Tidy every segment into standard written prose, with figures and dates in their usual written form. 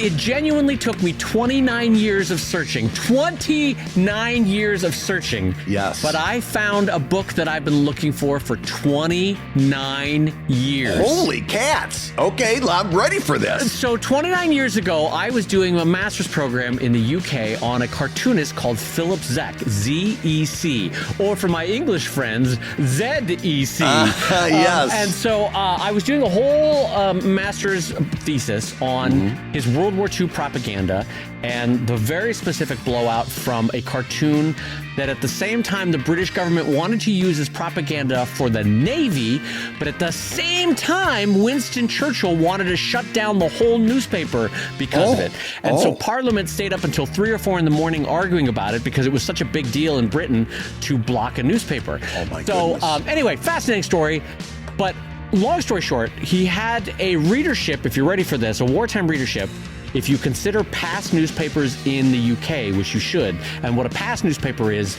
it genuinely took me 29 years of searching. 29 years of searching. Yes. But I found a book that I've been looking for 29 years. Holy cats. Okay, I'm ready for this. So 29 years ago, I was doing a master's program in the UK on a cartoonist called Philip Zek, Z-E-C, or for my English friends, Z-E-C. Yes. And so I was doing a whole master's thesis on his World War II propaganda and the very specific blowout from a cartoon that at the same time the British government wanted to use as propaganda for the Navy, but at the same time Winston Churchill wanted to shut down the whole newspaper because of it. And so Parliament stayed up until 3 or 4 in the morning arguing about it because it was such a big deal in Britain to block a newspaper. Oh my goodness. So anyway, fascinating story, but long story short, he had a readership, if you're ready for this, a wartime readership. If you consider past newspapers in the UK, which you should, and what a past newspaper is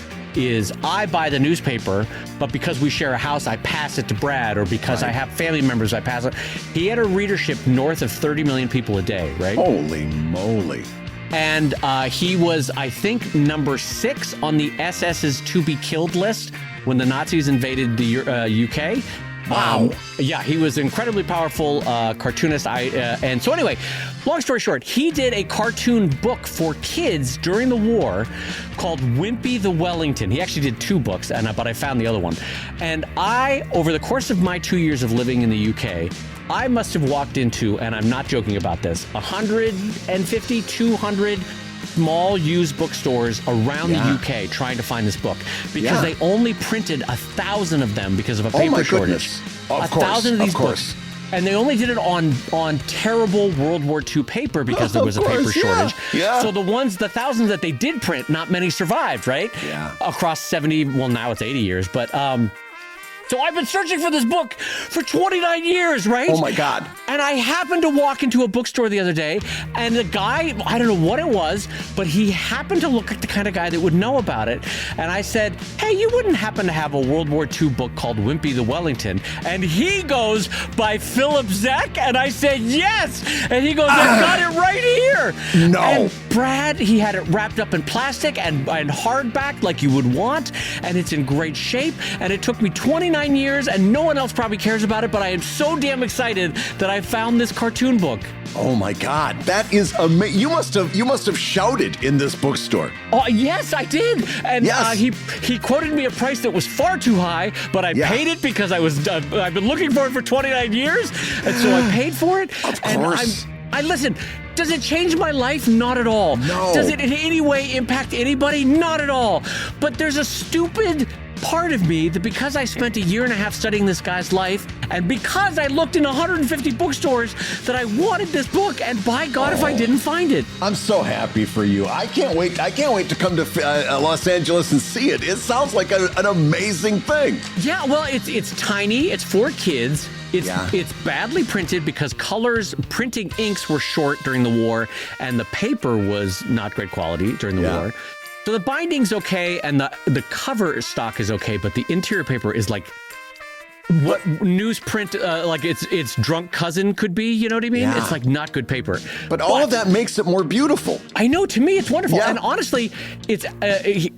I buy the newspaper, but because we share a house, I pass it to Brad, or because I have family members, I pass it. He had a readership north of 30 million people a day, right? Holy moly. And he was, I think, number 6 on the SS's to be killed list when the Nazis invaded the UK. Wow. Yeah, he was an incredibly powerful cartoonist. And so anyway, long story short, he did a cartoon book for kids during the war called Wimpy the Wellington. He actually did 2 books, but I found the other one. And over the course of my 2 years of living in the UK, I must have walked into, and I'm not joking about this, 150, 200 small used bookstores around the UK trying to find this book because they only printed 1,000 of them because of a paper shortage. Of course. 1,000 of these books. And they only did it on terrible World War II paper because there was a paper shortage. Yeah. So the thousands that they did print, not many survived, right? Yeah. Across 70, well, now it's 80 years, but so I've been searching for this book for 29 years, right? Oh my God. And I happened to walk into a bookstore the other day, and the guy, I don't know what it was, but he happened to look like the kind of guy that would know about it. And I said, hey, you wouldn't happen to have a World War II book called Wimpy the Wellington? And he goes, by Philip Zek? And I said, yes. And he goes, I've got it right here. No. And Brad, he had it wrapped up in plastic and hardback like you would want, and it's in great shape. And it took me 29 years, and no one else probably cares about it, but I am so damn excited that I found this cartoon book. Oh my God, that is amazing! You must have shouted in this bookstore. Oh yes, I did, and yes. He quoted me a price that was far too high, but I paid it because I've been looking for it for 29 years, and so I paid for it. Of course. I listen. Does it change my life? Not at all. No. Does it in any way impact anybody? Not at all. But there's a stupid part of me that because I spent a year and a half studying this guy's life, and because I looked in 150 bookstores, that I wanted this book, and by God, if I didn't find it. I'm so happy for you. I can't wait to come to Los Angeles and see it. It sounds like an amazing thing. Yeah, well, it's tiny. It's for kids. It's badly printed because printing inks were short during the war, and the paper was not great quality during the war. So the binding's okay, and the cover stock is okay, but the interior paper is like what newsprint, like its drunk cousin could be. You know what I mean? Yeah. It's like not good paper. But all of that makes it more beautiful. I know. To me, it's wonderful. Yeah. And honestly,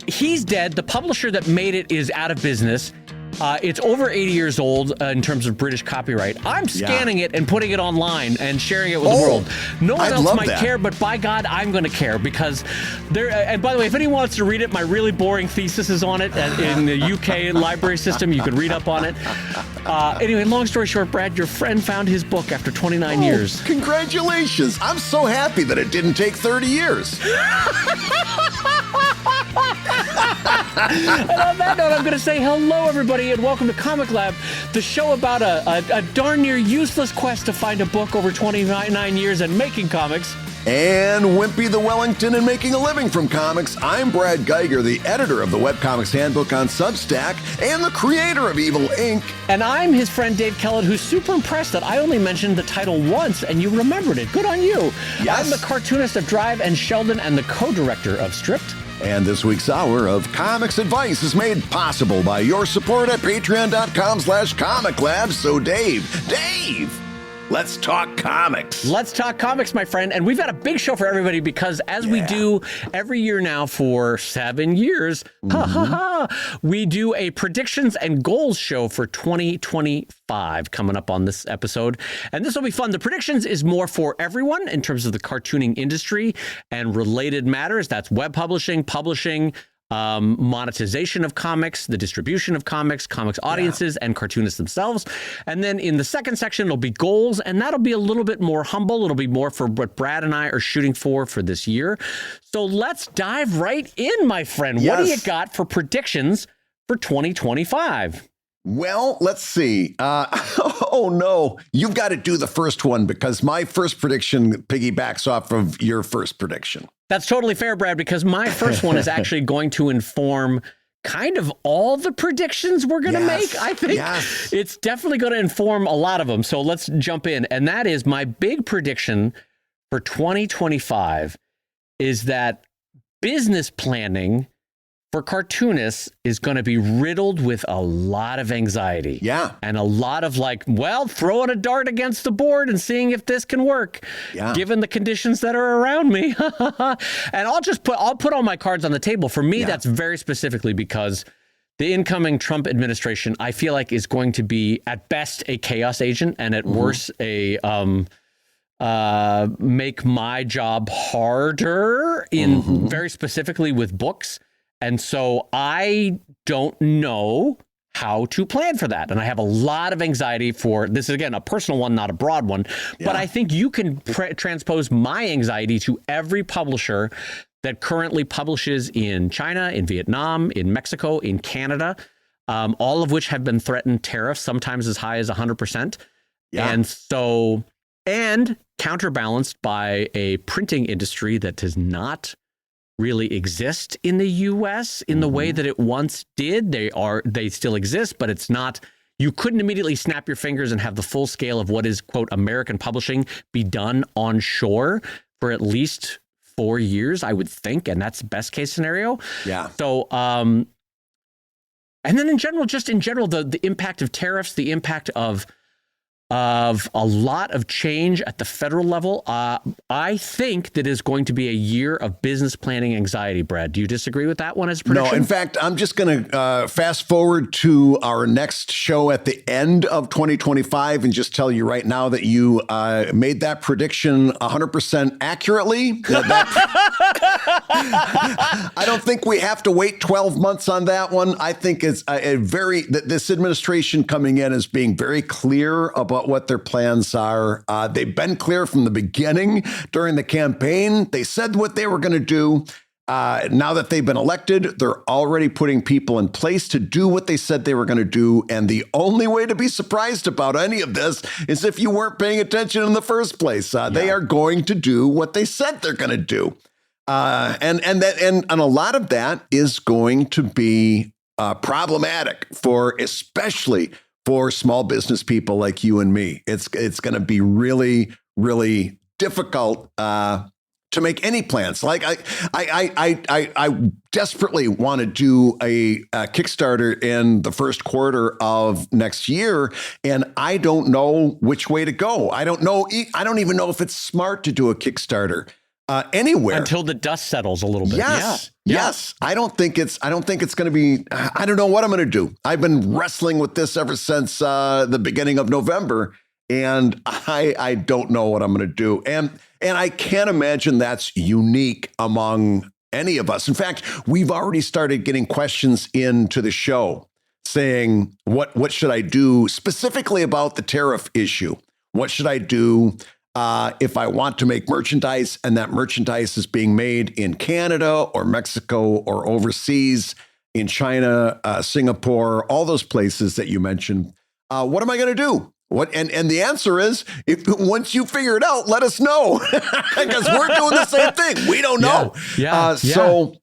he's dead. The publisher that made it is out of business. It's over 80 years old in terms of British copyright. I'm scanning it and putting it online and sharing it with the world. No one else might care, but by God, I'm going to care because there. And by the way, if anyone wants to read it, my really boring thesis is on it in the UK library system. You could read up on it. Anyway, long story short, Brad, your friend found his book after 29 years. Congratulations. I'm so happy that it didn't take 30 years. And on that note, I'm going to say hello, everybody, and welcome to Comic Lab, the show about a darn near useless quest to find a book over 29 years and making comics. And Wimpy the Wellington and making a living from comics. I'm Brad Guigar, the editor of the Webcomics Handbook on Substack and the creator of Evil Inc. And I'm his friend Dave Kellett, who's super impressed that I only mentioned the title once and you remembered it. Good on you. Yes. I'm the cartoonist of Drive and Sheldon and the co-director of Stripped. And this week's hour of comics advice is made possible by your support at patreon.com/comiclab. So Dave, Let's talk comics. Let's talk comics, my friend. And we've got a big show for everybody because as we do every year now for 7 years, we do a predictions and goals show for 2025 coming up on this episode. And this will be fun. The predictions is more for everyone in terms of the cartooning industry and related matters. That's web publishing, monetization of comics, the distribution of comics audiences, and cartoonists themselves. And then in the second section, it'll be goals, and that'll be a little bit more humble. It'll be more for what Brad and I are shooting for this year. So let's dive right in, my friend. What do you got for predictions for 2025? Well, let's see. Oh, no. You've got to do the first one because my first prediction piggybacks off of your first prediction. That's totally fair, Brad, because my first one is actually going to inform kind of all the predictions we're going to make. I think it's definitely going to inform a lot of them. So let's jump in. And that is my big prediction for 2025 is that business planning for cartoonists is going to be riddled with a lot of anxiety. Yeah. And a lot of throwing a dart against the board and seeing if this can work, given the conditions that are around me. And I'll put all my cards on the table. For me, that's very specifically because the incoming Trump administration, I feel like, is going to be at best a chaos agent and at worst a make my job harder in very specifically with books. And so I don't know how to plan for that. And I have a lot of anxiety for this is, again, a personal one, not a broad one. But I think you can transpose my anxiety to every publisher that currently publishes in China, in Vietnam, in Mexico, in Canada, all of which have been threatened tariffs, sometimes as high as 100%. And counterbalanced by a printing industry that does not really exist in the U.S. in the way that it once did. They still exist, but it's not, you couldn't immediately snap your fingers and have the full scale of what is, quote, American publishing be done on shore for at least 4 years, I would think. And that's best case scenario. Yeah. So, and then in general, the impact of tariffs, the impact of a lot of change at the federal level. I think that is going to be a year of business planning anxiety, Brad. Do you disagree with that one as a prediction? No, in fact, I'm just going to fast forward to our next show at the end of 2025 and just tell you right now that you made that prediction 100% accurately. I don't think we have to wait 12 months on that one. I think it's this administration coming in is being very clear about what their plans are. They've been clear from the beginning during the campaign. They said what they were going to do. Now that they've been elected, they're already putting people in place to do what they said they were going to do. And the only way to be surprised about any of this is if you weren't paying attention in the first place. They are going to do what they said they're going to do. And a lot of that is going to be problematic especially for small business people like you and me. It's going to be really, really difficult to make any plans. Like I desperately want to do a Kickstarter in the first quarter of next year, and I don't know which way to go. I don't even know if it's smart to do a Kickstarter anywhere until the dust settles a little bit. Yes. I don't think it's going to be, I don't know what I'm going to do. I've been wrestling with this ever since the beginning of November, and I don't know what I'm going to do. And I can't imagine that's unique among any of us. In fact, we've already started getting questions into the show saying, what should I do specifically about the tariff issue? What should I do if I want to make merchandise and that merchandise is being made in Canada or Mexico or overseas in China, Singapore, all those places that you mentioned? What am I going to do? And the answer is, once you figure it out, let us know, because we're doing the same thing. We don't know. So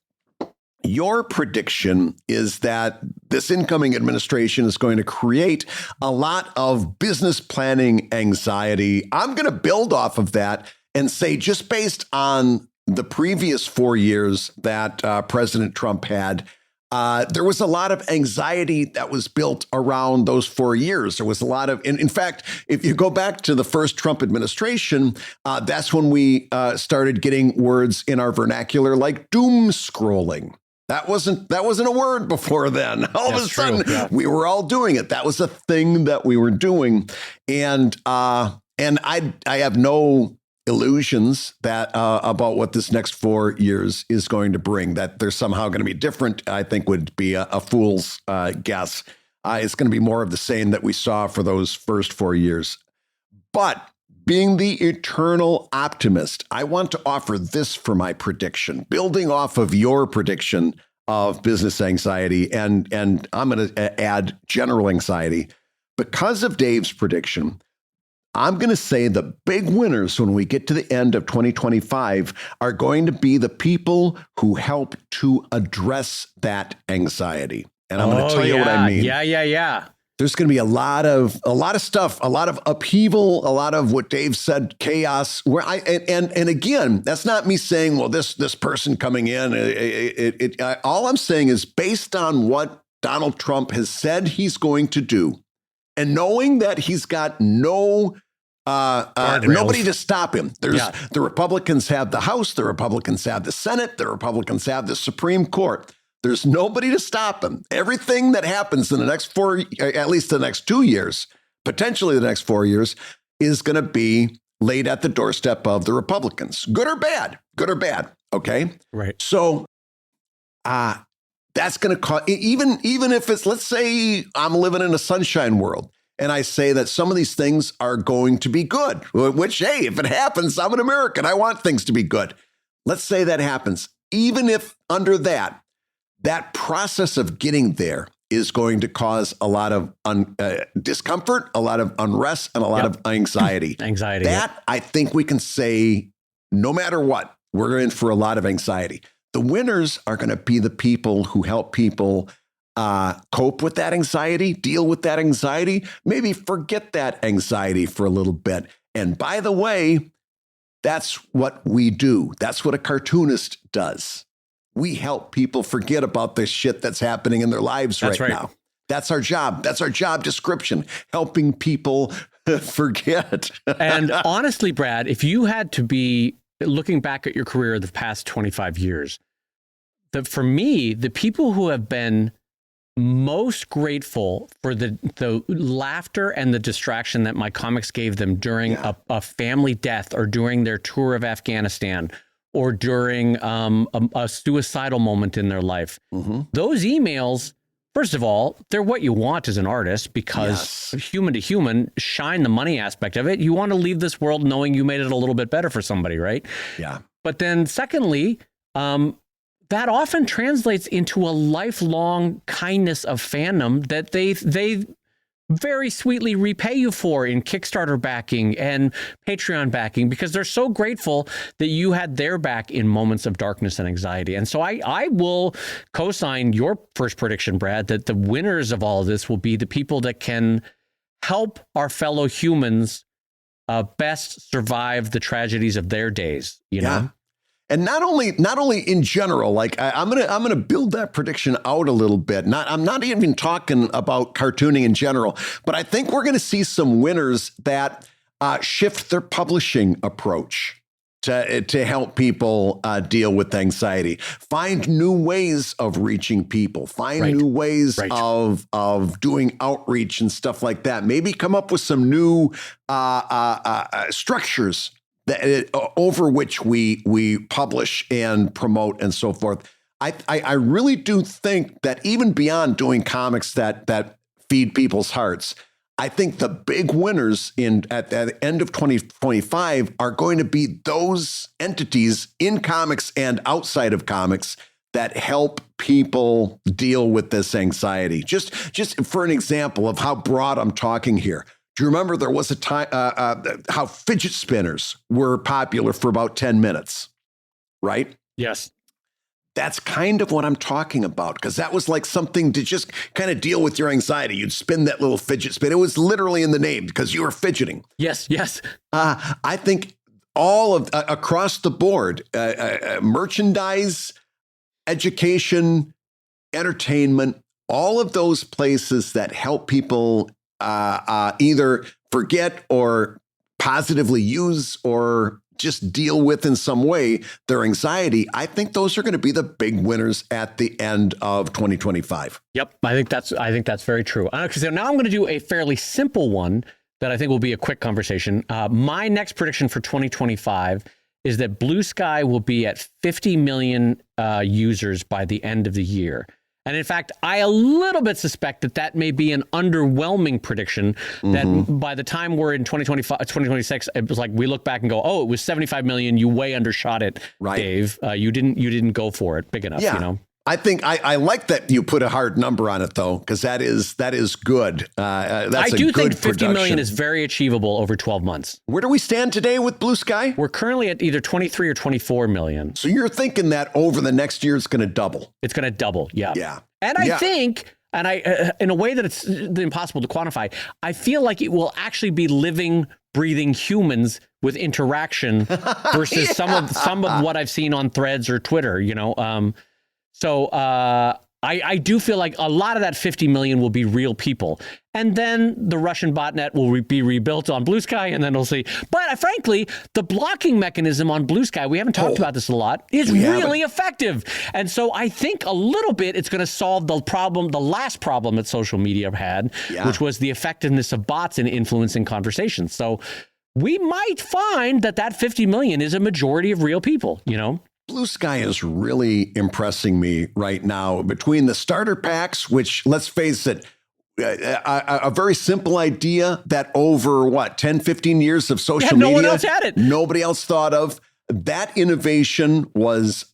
your prediction is that this incoming administration is going to create a lot of business planning anxiety. I'm going to build off of that and say, just based on the previous 4 years that President Trump had, there was a lot of anxiety that was built around those 4 years. There was a lot of, in fact, if you go back to the first Trump administration, that's when we started getting words in our vernacular like doom scrolling. That wasn't a word before then. All of a sudden, we were all doing it. That was a thing that we were doing, and I have no illusions that about what this next 4 years is going to bring. That they're somehow going to be different, I think would be a fool's guess. It's going to be more of the same that we saw for those first 4 years. But being the eternal optimist, I want to offer this for my prediction, building off of your prediction of business anxiety, and I'm going to add general anxiety. Because of Dave's prediction, I'm going to say the big winners when we get to the end of 2025 are going to be the people who help to address that anxiety. And I'm going to tell you what I mean. Yeah. There's going to be a lot of stuff, a lot of upheaval, a lot of what Dave said, chaos. Where and again, that's not me saying, well, this person coming in. All I'm saying is based on what Donald Trump has said he's going to do, and knowing that he's got nobody to stop him. The Republicans have the House, the Republicans have the Senate, the Republicans have the Supreme Court. There's nobody to stop him. Everything that happens in the next at least the next 2 years, potentially the next 4 years, is going to be laid at the doorstep of the Republicans, good or bad. Okay. Right. So, that's going to cause, even if it's, let's say I'm living in a sunshine world and I say that some of these things are going to be good, which, hey, if it happens, I'm an American. I want things to be good. Let's say that happens. Even if under that process of getting there is going to cause a lot of discomfort, a lot of unrest, and a lot of anxiety. I think we can say, no matter what, we're in for a lot of anxiety. The winners are going to be the people who help people cope with that anxiety, deal with that anxiety, maybe forget that anxiety for a little bit. And by the way, that's what we do. That's what a cartoonist does. We help people forget about this shit that's happening in their lives right now. That's our job. That's our job description, helping people forget. And honestly, Brad, if you had to be looking back at your career the past 25 years, for me, the people who have been most grateful for the laughter and the distraction that my comics gave them during a family death or during their tour of Afghanistan or during a suicidal moment in their life. Mm-hmm. Those emails, first of all, they're what you want as an artist because human to human, shine the money aspect of it. You want to leave this world knowing you made it a little bit better for somebody, right? Yeah. But then secondly, that often translates into a lifelong kindness of fandom that they very sweetly repay you for in Kickstarter backing and Patreon backing, because they're so grateful that you had their back in moments of darkness and anxiety. And so I will co-sign your first prediction, Brad, that the winners of all of this will be the people that can help our fellow humans best survive the tragedies of their days, you know? And not only in general, like I'm gonna build that prediction out a little bit. I'm not even talking about cartooning in general, but I think we're going to see some winners that shift their publishing approach to help people deal with anxiety. Find new ways of reaching people. Find new ways of doing outreach and stuff like that. Maybe come up with some new structures that over which we publish and promote and so forth. I really do think that even beyond doing comics that feed people's hearts, I think the big winners at the end of 2025 are going to be those entities in comics and outside of comics that help people deal with this anxiety. Just for an example of how broad I'm talking here. Do you remember there was a time how fidget spinners were popular for about 10 minutes, right? Yes. That's kind of what I'm talking about, because that was like something to just kind of deal with your anxiety. You'd spin that little fidget spin. It was literally in the name because you were fidgeting. Yes. I think all of across the board, merchandise, education, entertainment, all of those places that help people either forget or positively use or just deal with in some way their anxiety, I think those are going to be the big winners at the end of 2025. Yep, I think that's very true. So now I'm going to do a fairly simple one that I think will be a quick conversation. My next prediction for 2025 is that Bluesky will be at 50 million users by the end of the year. And in fact, I a little bit suspect that may be an underwhelming prediction, that by the time we're in 2025, 2026, it was like we look back and go, oh, it was 75 million. You way undershot it, right, Dave. You didn't go for it big enough, you know? I think I like that you put a hard number on it, though, because that is good. I do think 50 million is very achievable over 12 months. Where do we stand today with Bluesky? We're currently at either 23 or 24 million. So you're thinking that over the next year, it's going to double. It's going to double. Yeah. Yeah. And I think, and in a way that it's impossible to quantify, I feel like it will actually be living, breathing humans with interaction versus some of what I've seen on Threads or Twitter, you know. So I do feel like a lot of that 50 million will be real people. And then the Russian botnet will be rebuilt on Bluesky, and then we'll see. But frankly, the blocking mechanism on Bluesky, we haven't talked about this a lot, is really effective. And so I think a little bit it's going to solve the last problem that social media had, which was the effectiveness of bots in influencing conversations. So we might find that 50 million is a majority of real people, you know? Bluesky is really impressing me right now between the starter packs, which, let's face it, a very simple idea that over 10, 15 years of social media, no one else had it. Nobody else thought of. That innovation was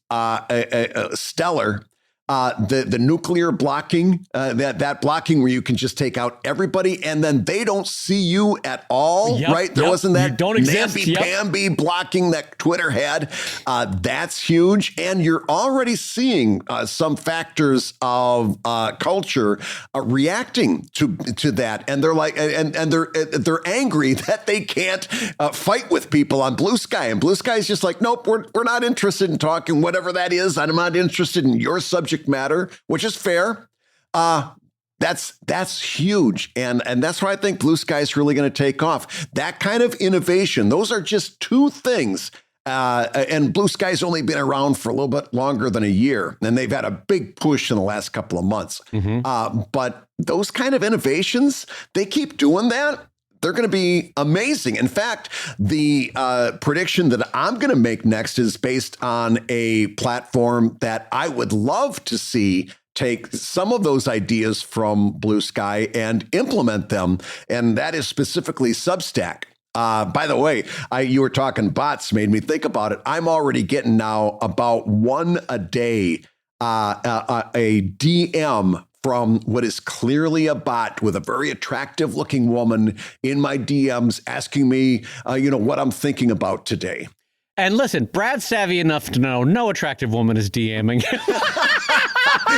stellar. The nuclear blocking, that blocking where you can just take out everybody and then they don't see you at all, right? There wasn't that namby-pamby blocking that Twitter had. That's huge. And you're already seeing some factors of culture reacting to that. And they're like, and they're angry that they can't fight with people on Bluesky. And Bluesky is just like, nope, we're not interested in talking, whatever that is. I'm not interested in your subject matter, which is fair. That's huge. And that's why I think Bluesky is really going to take off. That kind of innovation, those are just two things. And Bluesky's only been around for a little bit longer than a year. And they've had a big push in the last couple of months. But those kind of innovations, they keep doing that. They're going to be amazing. In fact, the prediction that I'm going to make next is based on a platform that I would love to see take some of those ideas from Bluesky and implement them. And that is specifically Substack. By the way, you were talking bots, made me think about it. I'm already getting now about one a day, a DM from what is clearly a bot with a very attractive looking woman in my DMs asking me, what I'm thinking about today. And listen, Brad's savvy enough to know no attractive woman is DMing.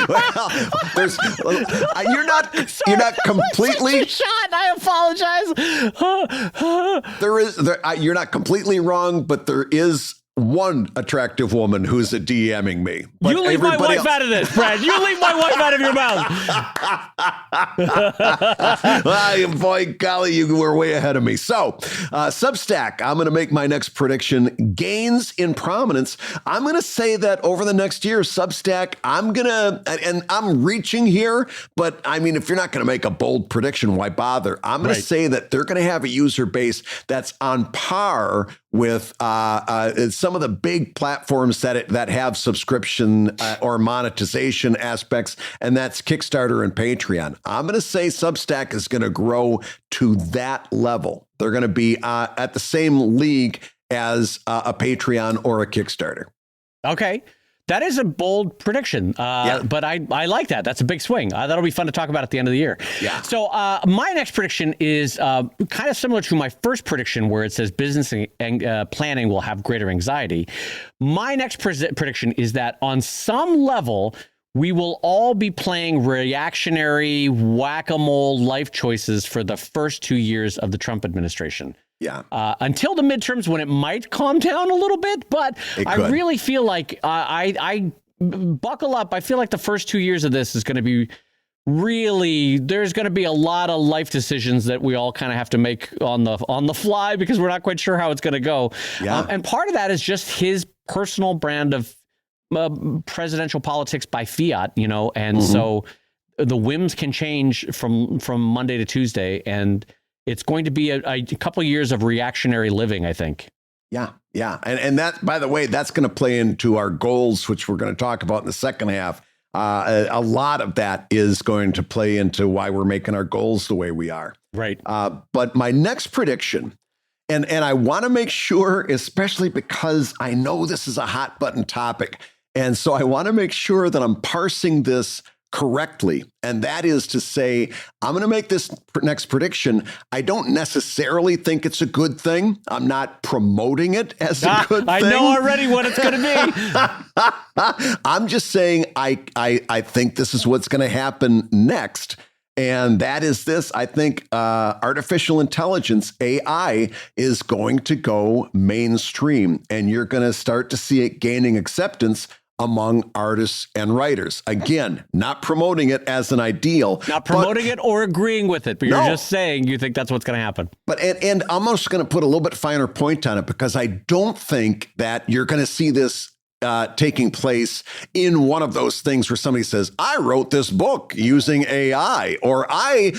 Well, you're not completely shot. I apologize. You're not completely wrong, but there is one attractive woman who's DMing me. But you leave my wife out of this, Brad. You leave my wife out of your mouth. Boy, golly, you were way ahead of me. So, Substack, I'm going to make my next prediction. Gains in prominence. I'm going to say that over the next year, Substack, and I'm reaching here, but I mean, if you're not going to make a bold prediction, why bother? I'm going to say that they're going to have a user base that's on par with some of the big platforms that have subscription or monetization aspects, and that's Kickstarter and Patreon. I'm going to say Substack is going to grow to that level. They're going to be at the same league as a Patreon or a Kickstarter. Okay. That is a bold prediction, but I like that. That's a big swing. That'll be fun to talk about at the end of the year. Yeah. So my next prediction is kind of similar to my first prediction where it says business and planning will have greater anxiety. My next prediction is that on some level, we will all be playing reactionary whack-a-mole life choices for the first 2 years of the Trump administration. Yeah. Until the midterms when it might calm down a little bit, but I really feel like buckle up. I feel like the first 2 years of this is going to be really, there's going to be a lot of life decisions that we all kind of have to make on the fly because we're not quite sure how it's going to go. Yeah. And part of that is just his personal brand of presidential politics by fiat, and so the whims can change from Monday to Tuesday, and it's going to be a couple of years of reactionary living, I think. Yeah. And that, by the way, that's going to play into our goals, which we're going to talk about in the second half. A lot of that is going to play into why we're making our goals the way we are. Right. But my next prediction, and I want to make sure, especially because I know this is a hot button topic, and so I want to make sure that I'm parsing this correctly. And that is to say, I'm going to make this next prediction. I don't necessarily think it's a good thing. I'm not promoting it as a good thing. I know already what it's going to be. I'm just saying I think this is what's going to happen next. And that is this. I think artificial intelligence, AI, is going to go mainstream. And you're going to start to see it gaining acceptance among artists and writers. Again, not promoting it as an ideal. Not promoting it or agreeing with it, but you're just saying you think that's what's going to happen. But and I'm also going to put a little bit finer point on it because I don't think that you're going to see this taking place in one of those things where somebody says, I wrote this book using AI, or I,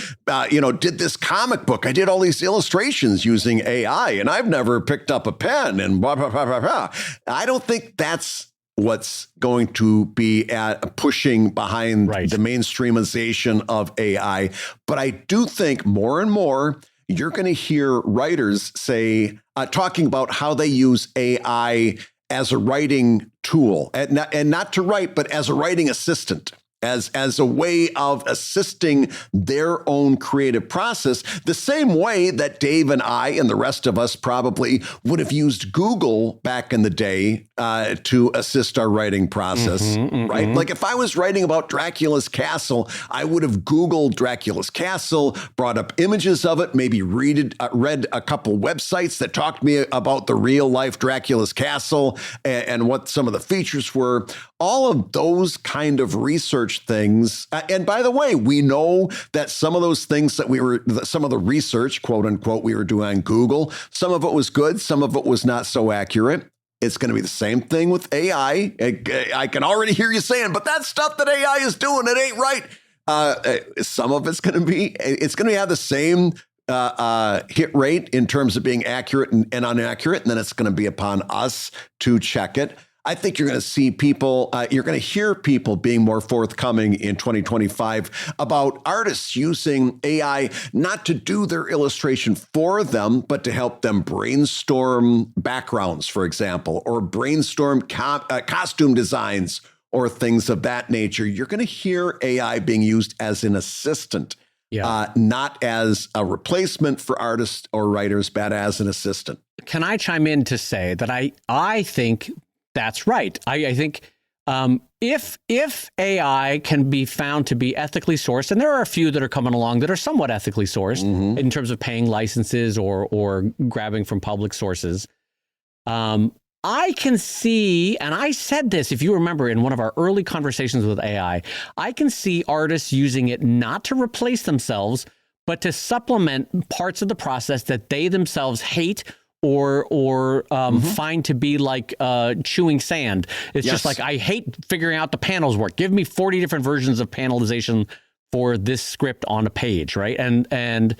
did this comic book. I did all these illustrations using AI, and I've never picked up a pen and blah, blah, blah, blah, blah. I don't think that's what's going to be pushing behind the mainstreamization of AI. But I do think more and more you're going to hear writers say, talking about how they use AI as a writing tool, and not to write, but as a writing assistant. As a way of assisting their own creative process, the same way that Dave and I and the rest of us probably would have used Google back in the day to assist our writing process, right? Like if I was writing about Dracula's castle, I would have Googled Dracula's castle, brought up images of it, maybe read a couple websites that talked to me about the real life Dracula's castle and what some of the features were. All of those kind of research things. And by the way, we know that some of those things some of the research, quote unquote, we were doing on Google, some of it was good, some of it was not so accurate. It's going to be the same thing with AI. I can already hear you saying, but that stuff that AI is doing, it ain't right. Some of it's going to have the same hit rate in terms of being accurate and inaccurate. And then it's going to be upon us to check it. I think you're going to see people, you're going to hear people being more forthcoming in 2025 about artists using AI not to do their illustration for them, but to help them brainstorm backgrounds, for example, or brainstorm costume designs or things of that nature. You're going to hear AI being used as an assistant, not as a replacement for artists or writers, but as an assistant. Can I chime in to say that I think that's right. I think if AI can be found to be ethically sourced, and there are a few that are coming along that are somewhat ethically sourced in terms of paying licenses or grabbing from public sources, I can see, and I said this, if you remember, in one of our early conversations with AI, I can see artists using it not to replace themselves, but to supplement parts of the process that they themselves hate or find to be like chewing sand. It's just like, I hate figuring out the panels work. Give me 40 different versions of panelization for this script on a page, right? And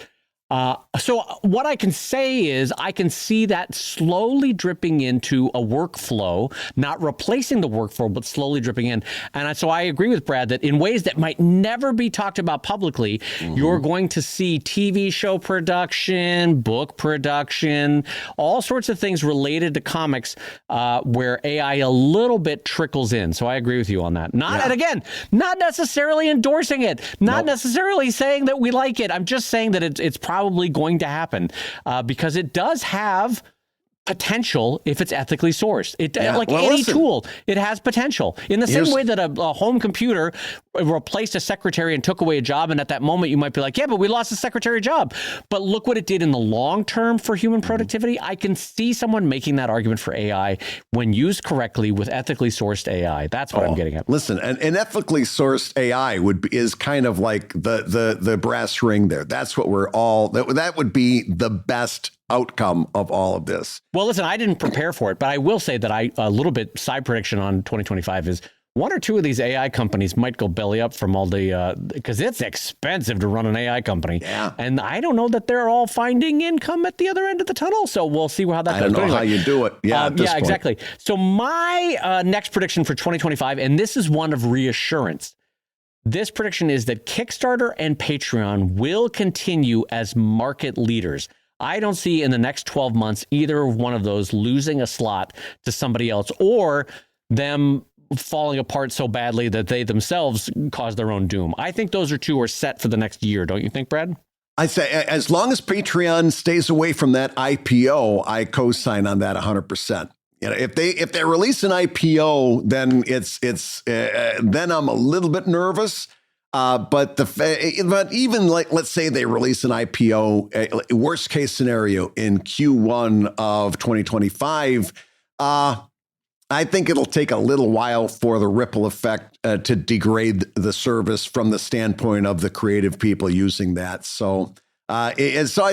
so what I can say is I can see that slowly dripping into a workflow, not replacing the workflow, but slowly dripping in. And so I agree with Brad that in ways that might never be talked about publicly, you're going to see TV show production, book production, all sorts of things related to comics where AI a little bit trickles in. So I agree with you on that. And again, not necessarily endorsing it, not necessarily saying that we like it. I'm just saying that it's probably going to happen because it does have potential if it's ethically sourced. Any tool, it has potential. In the same way that a home computer replaced a secretary and took away a job. And at that moment, you might be like, yeah, but we lost a secretary job. But look what it did in the long term for human productivity. I can see someone making that argument for AI when used correctly with ethically sourced AI. That's what I'm getting at. Listen, an ethically sourced AI is kind of like the brass ring there. That's what that would be the best outcome of all of this. Well, listen, I didn't prepare for it, but I will say that a little bit side prediction on 2025 is one or two of these AI companies might go belly up from all the, because it's expensive to run an AI company. Yeah. And I don't know that they're all finding income at the other end of the tunnel. So we'll see how that goes. I don't know how you do it. Yeah, yeah, exactly. So my next prediction for 2025, and this is one of reassurance. This prediction is that Kickstarter and Patreon will continue as market leaders. I don't see in the next 12 months either one of those losing a slot to somebody else or them falling apart so badly that they themselves cause their own doom. I think those two are set for the next year. Don't you think, Brad? I say as long as Patreon stays away from that IPO, I co-sign on that 100%. You know, if they release an IPO, then then I'm a little bit nervous. But even like, let's say they release an IPO, worst case scenario in Q1 of 2025, I think it'll take a little while for the ripple effect to degrade the service from the standpoint of the creative people using that. So I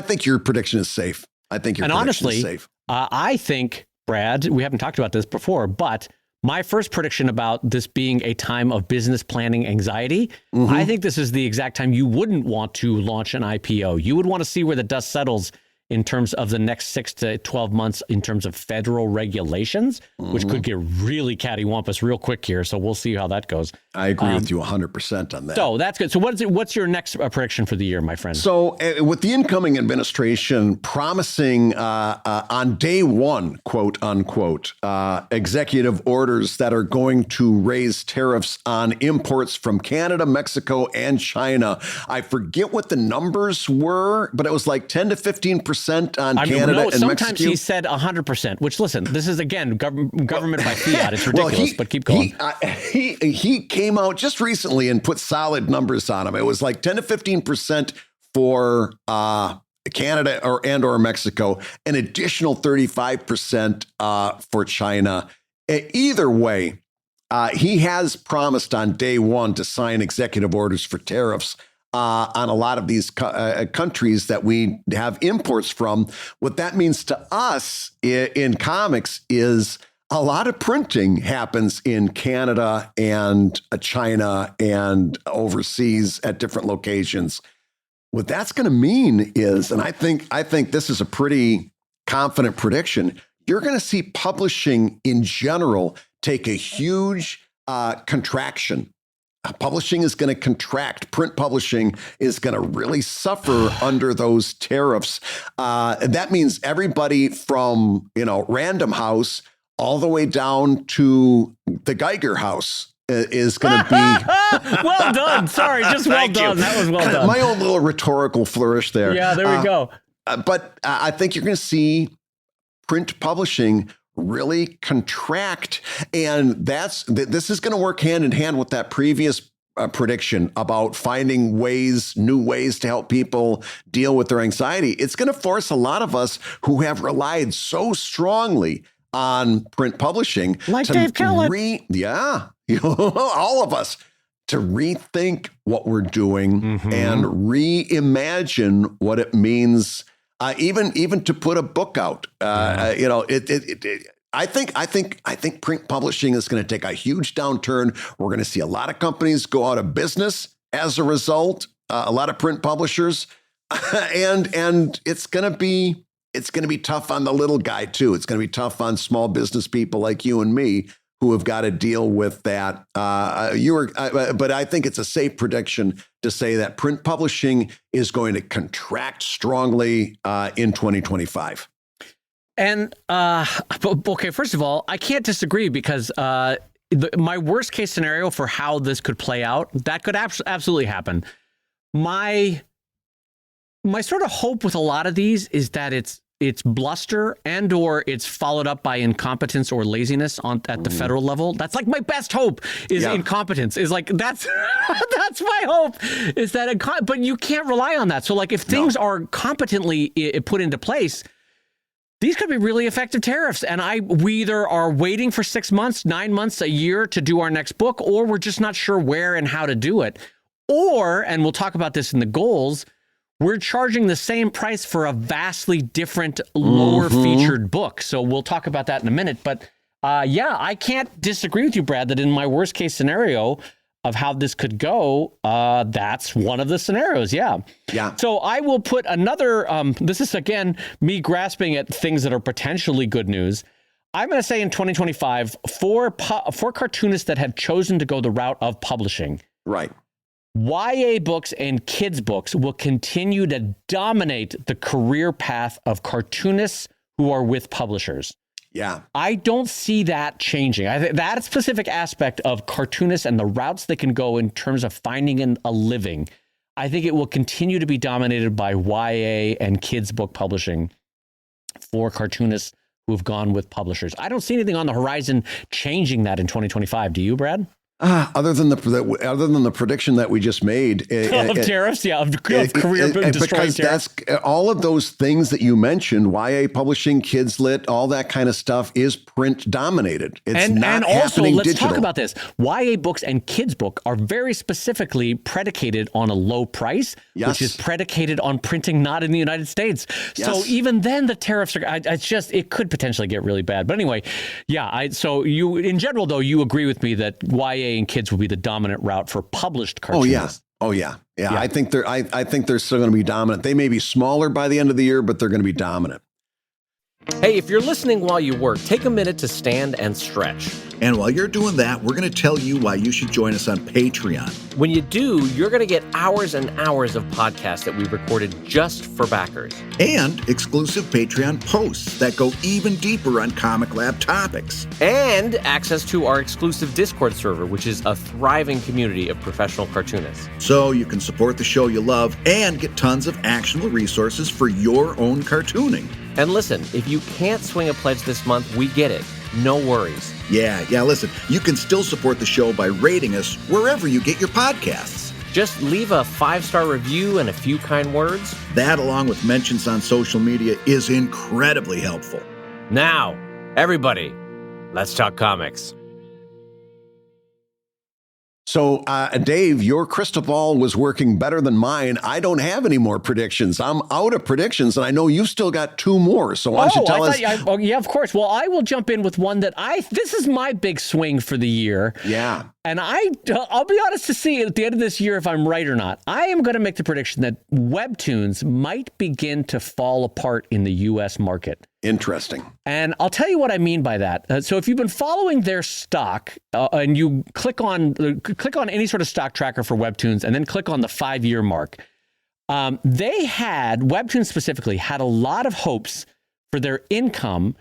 think your prediction is safe. I think your prediction is safe. I think, Brad, we haven't talked about this before, but my first prediction about this being a time of business planning anxiety, I think this is the exact time you wouldn't want to launch an IPO. You would want to see where the dust settles in terms of the next 6 to 12 months in terms of federal regulations, which could get really cattywampus real quick here. So we'll see how that goes. I agree with you 100% on that. So that's good. So what's your next prediction for the year, my friend? So with the incoming administration promising on day one, quote unquote, executive orders that are going to raise tariffs on imports from Canada, Mexico, and China. I forget what the numbers were, but it was like 10 to 15% on Canada and sometimes Mexico. he said 100%, which, listen, this is, again, government by fiat. It's ridiculous, but keep going. He came out just recently and put solid numbers on them. It was like 10 to 15% for Canada or Mexico, an additional 35% for China. Either way, he has promised on day one to sign executive orders for tariffs on a lot of these countries that we have imports from. What that means to us in comics is a lot of printing happens in Canada and China and overseas at different locations. What that's going to mean is, and I think this is a pretty confident prediction, you're going to see publishing in general take a huge contraction. Publishing is going to contract. Print publishing is going to really suffer under those tariffs. That means everybody from, Random House all the way down to the Guigar House is going to be... Well done. Sorry, just well done. That was well done. My own little rhetorical flourish there. Yeah, there we go. But I think you're going to see print publishing really contract. And this is going to work hand in hand with that previous prediction about finding new ways to help people deal with their anxiety. It's going to force a lot of us who have relied so strongly on print publishing, like Dave Kellett, all of us, to rethink what we're doing and reimagine what it means, even to put a book out. I think print publishing is going to take a huge downturn. We're going to see a lot of companies go out of business as a result. A lot of print publishers, and it's going to be tough on the little guy too. It's going to be tough on small business people like you and me who have got to deal with that. But I think it's a safe prediction to say that print publishing is going to contract strongly in 2025. And, okay, first of all, I can't disagree because my worst case scenario for how this could play out, that could absolutely happen. My sort of hope with a lot of these is that it's it's bluster and or it's followed up by incompetence or laziness at the federal level. That's like my best hope is incompetence. Is like that's my hope is that but you can't rely on that. So like if things are competently put into place, these could be really effective tariffs. And we either are waiting for 6 months, 9 months, a year to do our next book, or we're just not sure where and how to do it. Or, and we'll talk about this in the goals, we're charging the same price for a vastly different, lower featured book. So we'll talk about that in a minute. But I can't disagree with you, Brad, that in my worst case scenario of how this could go, that's one of the scenarios. Yeah. So I will put another, this is again, me grasping at things that are potentially good news. I'm going to say in 2025, for cartoonists that have chosen to go the route of publishing. Right. YA books and kids books will continue to dominate the career path of cartoonists who are with publishers. Yeah. I don't see that changing. I think that specific aspect of cartoonists and the routes they can go in terms of finding a living, I think it will continue to be dominated by YA and kids book publishing for cartoonists who have gone with publishers. I don't see anything on the horizon changing that in 2025. Do you, Brad? Other than the prediction that we just made of tariffs, of career destroying because tariffs. That's all of those things that you mentioned. YA publishing, kids lit, all that kind of stuff is print dominated. It's not also happening let's digital. talk about this. YA books and kids book are very specifically predicated on a low price, which is predicated on printing not in the United States. So even then, the tariffs are. It could potentially get really bad. But anyway, so you in general though you agree with me that YA and kids will be the dominant route for published cartoons. Oh yeah. I think they're still going to be dominant. They may be smaller by the end of the year, but they're going to be dominant. Hey, if you're listening while you work, take a minute to stand and stretch. And while you're doing that, we're going to tell you why you should join us on Patreon. When you do, you're going to get hours and hours of podcasts that we've recorded just for backers. And exclusive Patreon posts that go even deeper on Comic Lab topics. And access to our exclusive Discord server, which is a thriving community of professional cartoonists. So you can support the show you love and get tons of actionable resources for your own cartooning. And listen, if you can't swing a pledge this month, we get it. No worries. Yeah, listen, you can still support the show by rating us wherever you get your podcasts. Just leave a 5-star review and a few kind words. That, along with mentions on social media, is incredibly helpful. Now, everybody, let's talk comics. So, Dave, your crystal ball was working better than mine. I don't have any more predictions. I'm out of predictions, and I know you've still got 2 more. So why don't you tell us? Yeah, of course. Well, I will jump in with one that this is my big swing for the year. Yeah. And I'll be honest to see at the end of this year if I'm right or not. I am going to make the prediction that webtoons might begin to fall apart in the U.S. market. Interesting. And I'll tell you what I mean by that. So if you've been following their stock and you click on any sort of stock tracker for webtoons and then click on the 5-year mark, webtoons specifically had a lot of hopes for their income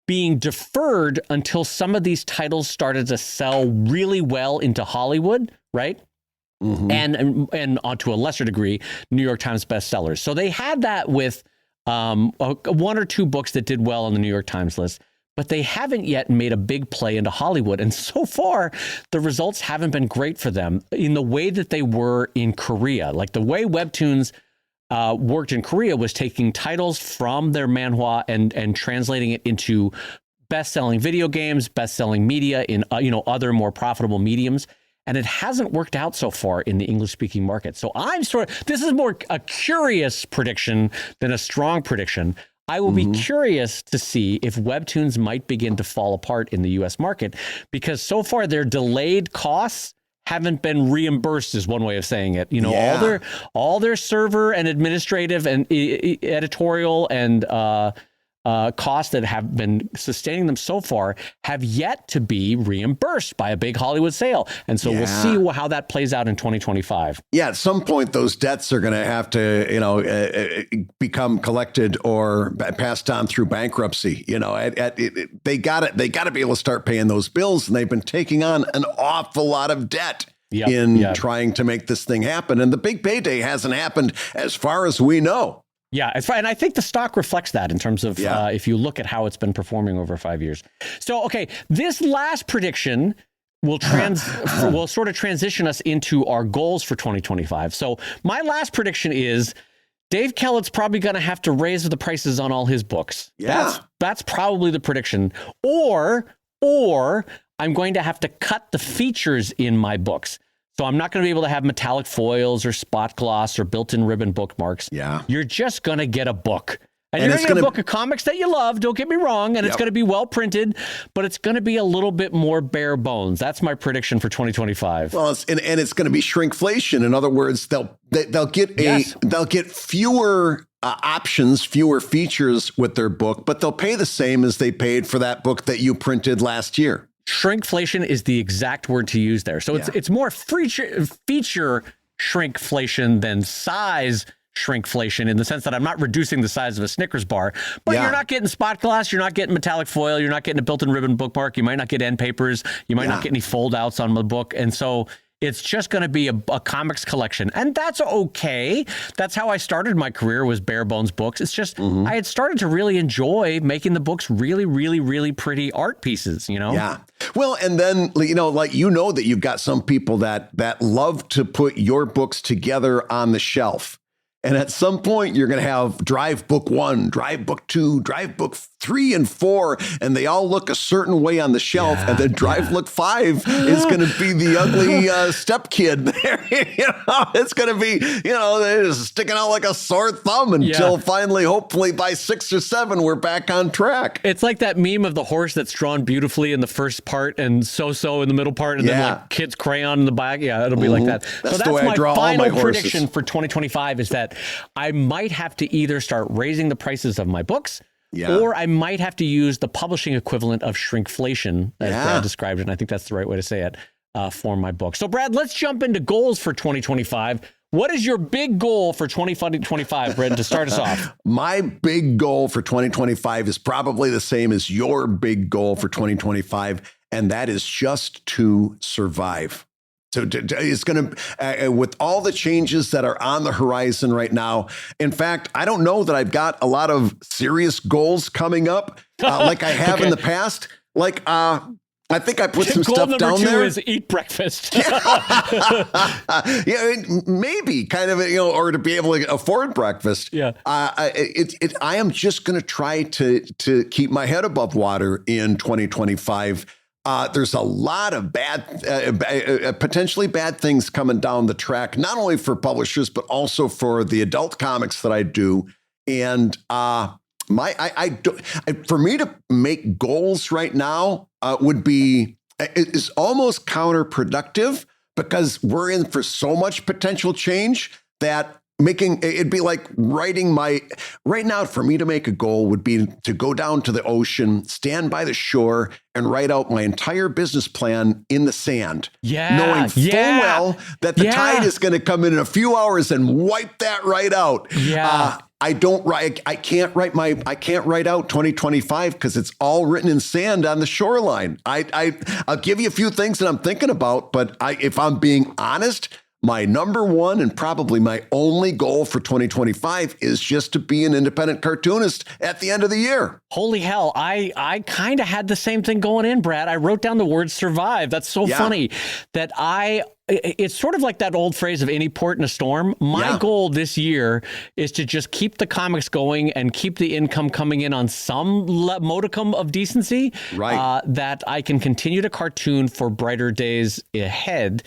being deferred until some of these titles started to sell really well into Hollywood, right? Mm-hmm. And to a lesser degree, New York Times bestsellers. So they had that with 1 or 2 books that did well on the New York Times list, but they haven't yet made a big play into Hollywood. And so far, the results haven't been great for them in the way that they were in Korea. Like the way webtoons worked in Korea was taking titles from their manhwa and translating it into best-selling video games, best-selling media in other more profitable mediums. And it hasn't worked out so far in the English-speaking market. So this is more a curious prediction than a strong prediction. I will be curious to see if webtoons might begin to fall apart in the U.S. market, because so far their delayed costs haven't been reimbursed, is one way of saying it. All their server and administrative and editorial and costs that have been sustaining them so far have yet to be reimbursed by a big Hollywood sale. And so we'll see how that plays out in 2025. Yeah, at some point, those debts are going to have to, become collected or passed on through bankruptcy. They got to be able to start paying those bills, and they've been taking on an awful lot of debt trying to make this thing happen. And the big payday hasn't happened as far as we know. Yeah, it's fine. And I think the stock reflects that in terms of if you look at how it's been performing over 5 years. So, okay, this last prediction will sort of transition us into our goals for 2025. So my last prediction is Dave Kellett's probably going to have to raise the prices on all his books. Yeah. That's probably the prediction. Or I'm going to have to cut the features in my books. So I'm not going to be able to have metallic foils or spot gloss or built-in ribbon bookmarks. Yeah. You're just going to get a book. And you're going to get a book of comics that you love, don't get me wrong, and it's going to be well printed, but it's going to be a little bit more bare bones. That's my prediction for 2025. Well, it's going to be shrinkflation. In other words, they'll get fewer options, fewer features with their book, but they'll pay the same as they paid for that book that you printed last year. Shrinkflation is the exact word to use there. So it's more feature shrinkflation than size shrinkflation, in the sense that I'm not reducing the size of a Snickers bar, but you're not getting spot glass, you're not getting metallic foil, you're not getting a built-in ribbon bookmark, you might not get end papers, you might not get any fold-outs on the book. And so it's just going to be a comics collection. And that's okay. That's how I started my career, was bare bones books. It's just, I had started to really enjoy making the books really, really, really pretty art pieces, you know? Yeah. Well, and then, that you've got some people that love to put your books together on the shelf. And at some point, you're going to have Drive Book 1, Drive Book 2, Drive Book 3 and 4, and they all look a certain way on the shelf. And then Drive Book 5 is going to be the ugly step kid there. It's going to be, they're just sticking out like a sore thumb until finally, hopefully by 6 or 7, we're back on track. It's like that meme of the horse that's drawn beautifully in the first part and so-so in the middle part, and then like kids crayon in the back. Yeah, it'll be like that. That's so the way I draw my all my final horses. prediction for 2025 is that I might have to either start raising the prices of my books, or I might have to use the publishing equivalent of shrinkflation, as Brad described it. And I think that's the right way to say it for my book. So, Brad, let's jump into goals for 2025. What is your big goal for 2025, Brad, to start us off? My big goal for 2025 is probably the same as your big goal for 2025, and that is just to survive. So it's going to, with all the changes that are on the horizon right now. In fact, I don't know that I've got a lot of serious goals coming up like I have in the past. Like, I think I put some stuff down there. Goal number 2 is eat breakfast. Maybe kind of, or to be able to afford breakfast. Yeah. I am just going to try to keep my head above water in 2025. There's a lot of potentially bad things coming down the track, not only for publishers, but also for the adult comics that I do. And for me to make goals right now is almost counterproductive, because we're in for so much potential change that it'd be like right now, for me to make a goal would be to go down to the ocean, stand by the shore, and write out my entire business plan in the sand. Knowing full well that the tide is going to come in a few hours and wipe that right out. I can't write out 2025 because it's all written in sand on the shoreline. I'll give you a few things that I'm thinking about, but if I'm being honest, my number one and probably my only goal for 2025 is just to be an independent cartoonist at the end of the year. Holy hell. I kind of had the same thing going in, Brad. I wrote down the word survive. That's so funny that it's sort of like that old phrase of any port in a storm. My goal this year is to just keep the comics going and keep the income coming in on some modicum of decency, that I can continue to cartoon for brighter days ahead.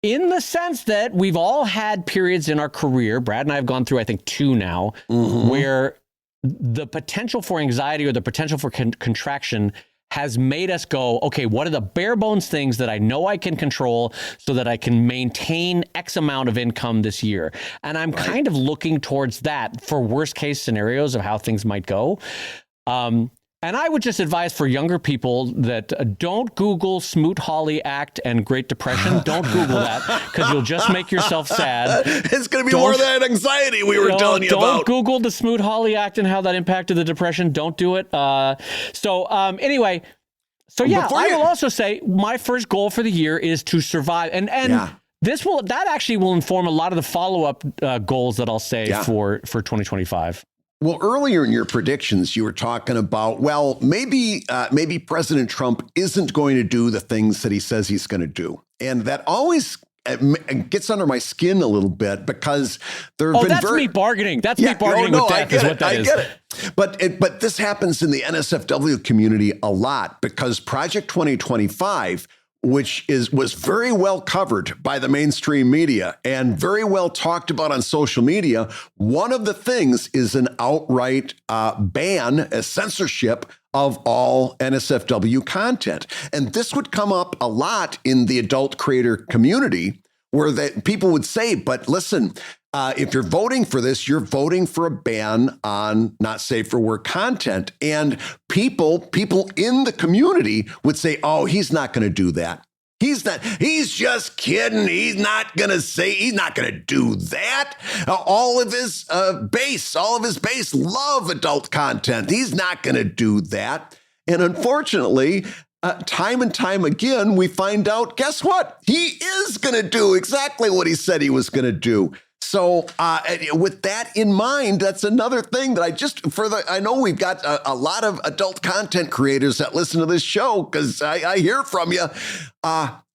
In the sense that we've all had periods in our career, Brad and I have gone through, I think, 2 now, where the potential for anxiety or the potential for contraction has made us go, okay, what are the bare bones things that I know I can control so that I can maintain X amount of income this year? And I'm kind of looking towards that for worst case scenarios of how things might go. And I would just advise for younger people that don't Google Smoot-Hawley Act and Great Depression. Don't Google that, because you'll just make yourself sad. It's going to be more of that anxiety we were telling you about. Don't Google the Smoot-Hawley Act and how that impacted the Depression. Don't do it. Anyway, I will also say my first goal for the year is to survive. And that actually will inform a lot of the follow-up goals that I'll say for 2025. Well, earlier in your predictions, you were talking about, well, maybe President Trump isn't going to do the things that he says he's going to do. And that always gets under my skin a little bit because there have been me bargaining. That's me bargaining with death is what that is. I get it. But this happens in the NSFW community a lot because Project 2025, which was very well covered by the mainstream media and very well talked about on social media. One of the things is an outright ban, a censorship of all NSFW content. And this would come up a lot in the adult creator community where people would say, but listen, if you're voting for this, you're voting for a ban on not safe for work content. And people in the community would say, oh, he's not going to do that. He's just kidding. He's not going to do that. All of his base love adult content. He's not going to do that. And unfortunately, time and time again, we find out, guess what? He is going to do exactly what he said he was going to do. So with that in mind, that's another thing that I know we've got a lot of adult content creators that listen to this show because I hear from you.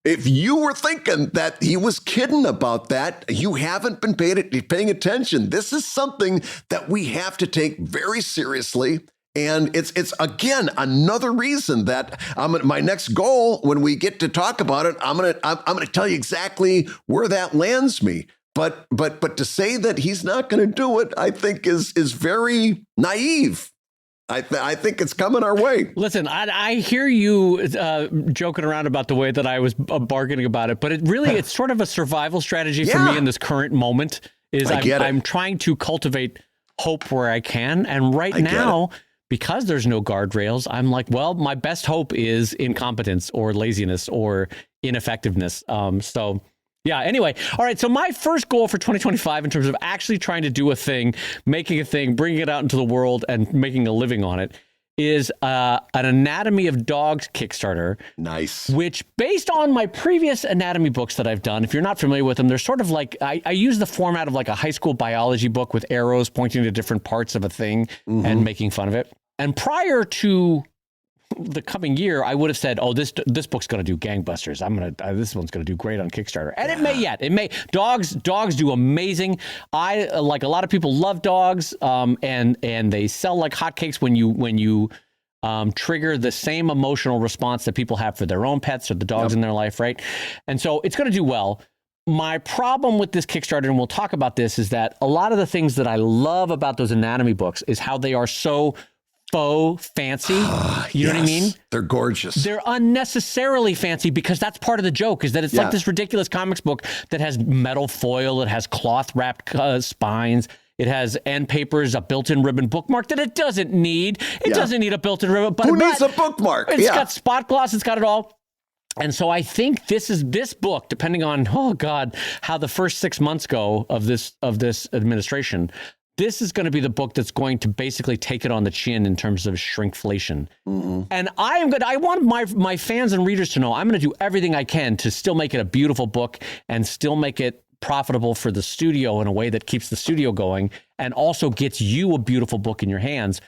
If you were thinking that he was kidding about that, you haven't been paying attention. This is something that we have to take very seriously. And it's again, another reason that my next goal when we get to talk about it, I'm going to tell you exactly where that lands me. But to say that he's not going to do it, I think is very naive. I think it's coming our way. Listen, I hear you joking around about the way that I was bargaining about it, but it's sort of a survival strategy for me in this current moment. I'm trying to cultivate hope where I can, and right now, because there's no guardrails, I'm like, well, my best hope is incompetence or laziness or ineffectiveness. Yeah, anyway. All right. So my first goal for 2025 in terms of actually trying to do a thing, making a thing, bringing it out into the world and making a living on it is an Anatomy of Dogs Kickstarter. Nice. Which, based on my previous anatomy books that I've done, if you're not familiar with them, they're sort of like, I use the format of like a high school biology book with arrows pointing to different parts of a thing and making fun of it. And prior to the coming year, I would have said, "Oh, this book's going to do gangbusters. This one's going to do great on Kickstarter," and it may. Dogs do amazing. I like a lot of people love dogs, and they sell like hotcakes when you trigger the same emotional response that people have for their own pets or the dogs in their life, right? And so it's going to do well. My problem with this Kickstarter, and we'll talk about this, is that a lot of the things that I love about those anatomy books is how they are so faux fancy. You know what I mean? They're gorgeous. They're unnecessarily fancy because that's part of the joke is that it's like this ridiculous comics book that has metal foil. It has cloth wrapped spines. It has end papers, a built-in ribbon bookmark that it doesn't need. It doesn't need a built-in ribbon. But who needs a bookmark? It's got spot gloss. It's got it all. And so I think this book, depending on, how the first 6 months go of this administration, this is going to be the book that's going to basically take it on the chin in terms of shrinkflation. And I want my fans and readers to know I'm going to do everything I can to still make it a beautiful book and still make it profitable for the studio in a way that keeps the studio going and also gets you a beautiful book in your hands.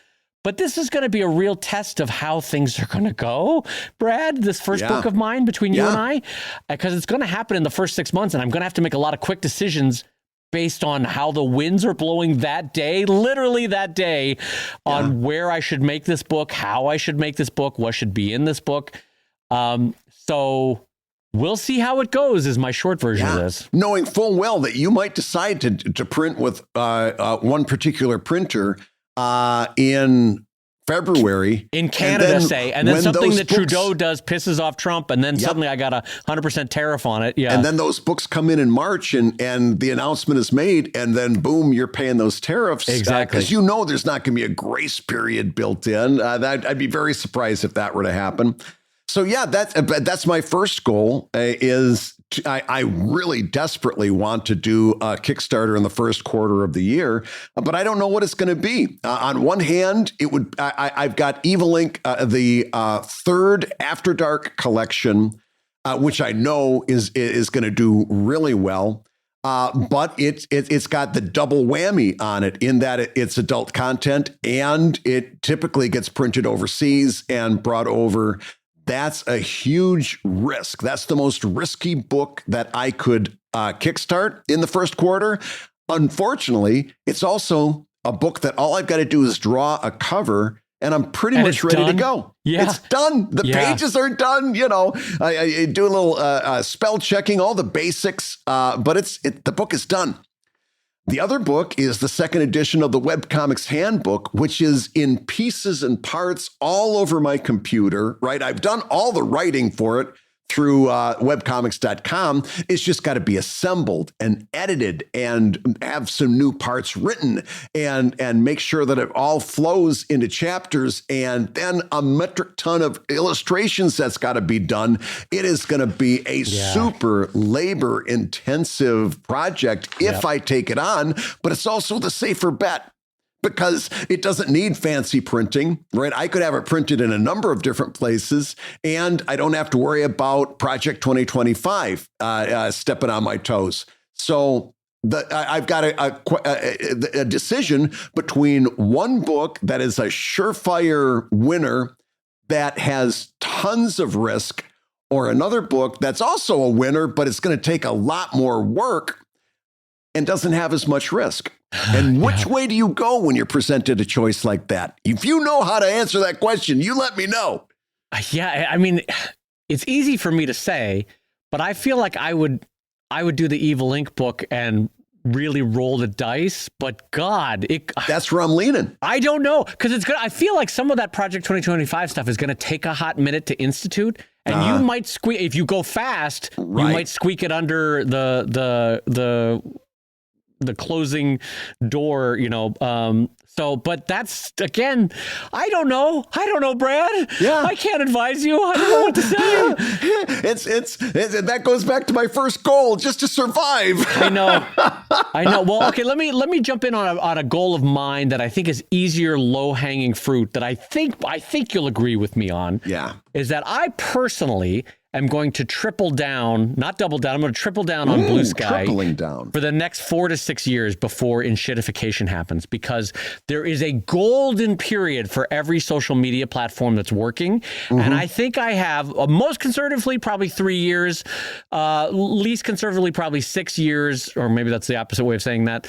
But this is going to be a real test of how things are going to go, Brad, this first book of mine between you and I, because it's going to happen in the first 6 months, and I'm going to have to make a lot of quick decisions based on how the winds are blowing that day, literally that day, on where I should make this book, how I should make this book, what should be in this book. So we'll see how it goes is my short version of this. Knowing full well that you might decide to print with one particular printer in February. In Canada, and then something that Trudeau does pisses off Trump, and then suddenly I got a 100% tariff on it. Yeah. And then those books come in March, and the announcement is made, and then boom, you're paying those tariffs. Exactly. Because there's not going to be a grace period built in. I'd be very surprised if that were to happen. So that's my first goal is I really desperately want to do a Kickstarter in the first quarter of the year, but I don't know what it's going to be. On one hand, I've got Evil Inc., the third After Dark collection, which I know is going to do really well. But it's got the double whammy on it in that it's adult content and it typically gets printed overseas and brought over. That's a huge risk. That's the most risky book that I could kickstart in the first quarter. Unfortunately, it's also a book that all I've got to do is draw a cover and I'm pretty much ready to go. Yeah. It's done. The pages are done. You know, I do a little spell checking, all the basics, but the book is done. The other book is the second edition of the Webcomics Handbook, which is in pieces and parts all over my computer, right? I've done all the writing for it through webcomics.com. It's just got to be assembled and edited and have some new parts written and make sure that it all flows into chapters. And then a metric ton of illustrations that's got to be done. It is going to be a super labor intensive project if I take it on, but it's also the safer bet. Because it doesn't need fancy printing, right? I could have it printed in a number of different places, and I don't have to worry about Project 2025 stepping on my toes. So I've got a decision between one book that is a surefire winner that has tons of risk, or another book that's also a winner, but it's going to take a lot more work and doesn't have as much risk. And which way do you go when you're presented a choice like that? If you know how to answer that question, you let me know. Yeah, I mean, it's easy for me to say, but I feel like I would do the Evil Ink book and really roll the dice. But God, that's where I'm leaning. I don't know, because it's good. I feel like some of that Project 2025 stuff is going to take a hot minute to institute, and you might squeak if you go fast. Right. You might squeak it under the closing door, you know. But that's, again, I don't know, Brad. Yeah. I can't advise you. I don't know what to say. It's that goes back to my first goal, just to survive. I know. Well, okay, let me jump in on a goal of mine that I think is easier, low-hanging fruit that I think you'll agree with me on. Yeah. Is that I personally am going to triple down, not double down. I'm going to triple down on Bluesky tripling down for the next 4 to 6 years before enshittification happens, because there is a golden period for every social media platform that's working. And I think I have, most conservatively, probably 3 years, least conservatively, probably 6 years, or maybe that's the opposite way of saying that,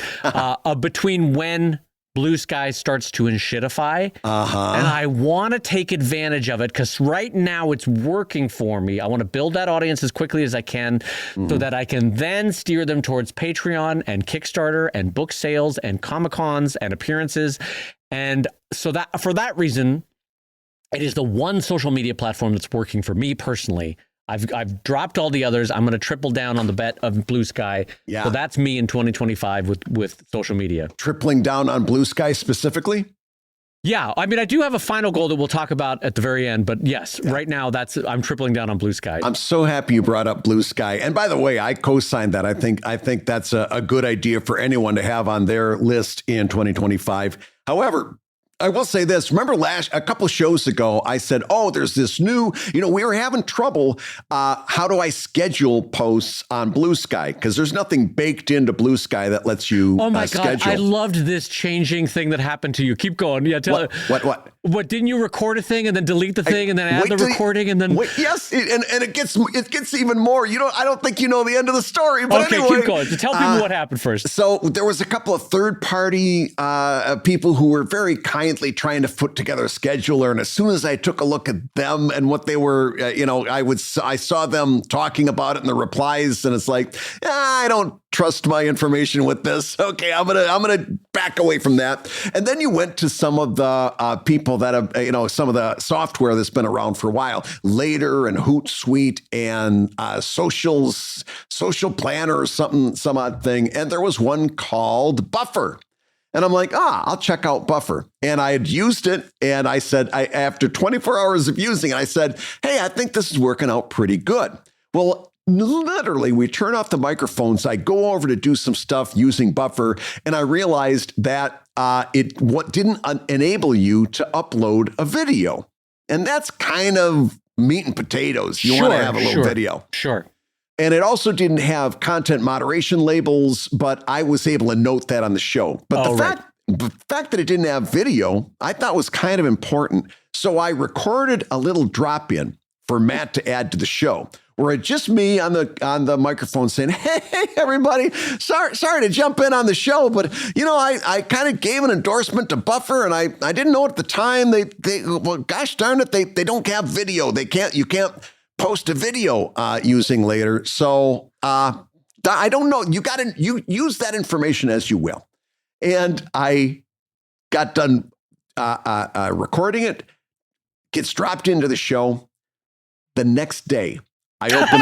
between when Bluesky starts to enshittify, and I want to take advantage of it because right now it's working for me. I want to build that audience as quickly as I can so that I can then steer them towards Patreon and Kickstarter and book sales and Comic-Cons and appearances. And so that for that reason, it is the one social media platform that's working for me personally. I've dropped all the others. I'm going to triple down on the bet of Bluesky. Yeah. So that's me in 2025 with social media. Tripling down on Bluesky specifically? Yeah. I mean, I do have a final goal that we'll talk about at the very end, but yes, right now I'm tripling down on Bluesky. I'm so happy you brought up Bluesky. And by the way, I co-signed that. I think that's a good idea for anyone to have on their list in 2025. However, I will say this. Remember a couple of shows ago, I said, there's this new, we were having trouble. How do I schedule posts on Bluesky? Because there's nothing baked into Bluesky that lets you schedule. Oh my God, I loved this changing thing that happened to you. Keep going. Yeah, tell What, didn't you record a thing and then delete the thing and then add the recording and then... Yes, and it gets even more. I don't think you know the end of the story, but okay, anyway. Keep going. So tell people what happened first. So there was a couple of third-party people who were very kindly trying to put together a scheduler, and as soon as I took a look at them and what they were, I saw them talking about it in the replies, and it's like, I don't trust my information with this. Okay, I'm gonna back away from that. And then you went to some of the people that have, some of the software that's been around for a while, Later and Hootsuite and Social Planner or some odd thing. And there was one called Buffer. And I'm like, I'll check out Buffer. And I had used it. And I said, after 24 hours of using it, I said, hey, I think this is working out pretty good. Well, literally, we turn off the microphones. I go over to do some stuff using Buffer. And I realized that it didn't enable you to upload a video. And that's kind of meat and potatoes. You want to have a little video. Sure. And it also didn't have content moderation labels, but I was able to note that on the show. But the fact that it didn't have video, I thought was kind of important. So I recorded a little drop-in for Matt to add to the show, where it's just me on the microphone saying, "Hey, everybody, sorry to jump in on the show, but I kind of gave an endorsement to Buffer, and I didn't know at the time well, gosh darn it, they don't have video. You can't post a video using later. So I don't know. You use that information as you will." And I got done recording it, gets dropped into the show. The next day, I open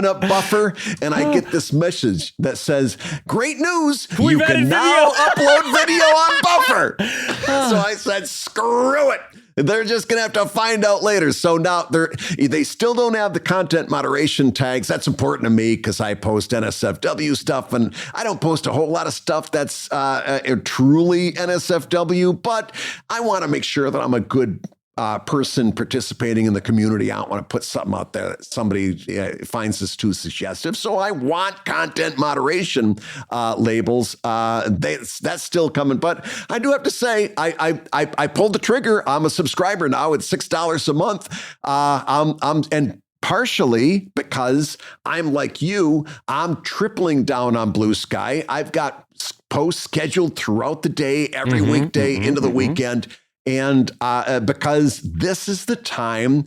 up Buffer and I get this message that says, "Great news, you can now upload video on Buffer." So I said, screw it. They're just going to have to find out later. So now they still don't have the content moderation tags. That's important to me because I post NSFW stuff, and I don't post a whole lot of stuff that's truly NSFW, but I want to make sure that I'm a good person participating in the community. I don't want to put something out there that somebody finds this too suggestive. So I want content moderation labels. That's still coming. But I do have to say, I pulled the trigger. I'm a subscriber now at $6 a month. And partially because I'm like you, I'm tripling down on Bluesky. I've got posts scheduled throughout the day, every weekday into the weekend. And because this is the time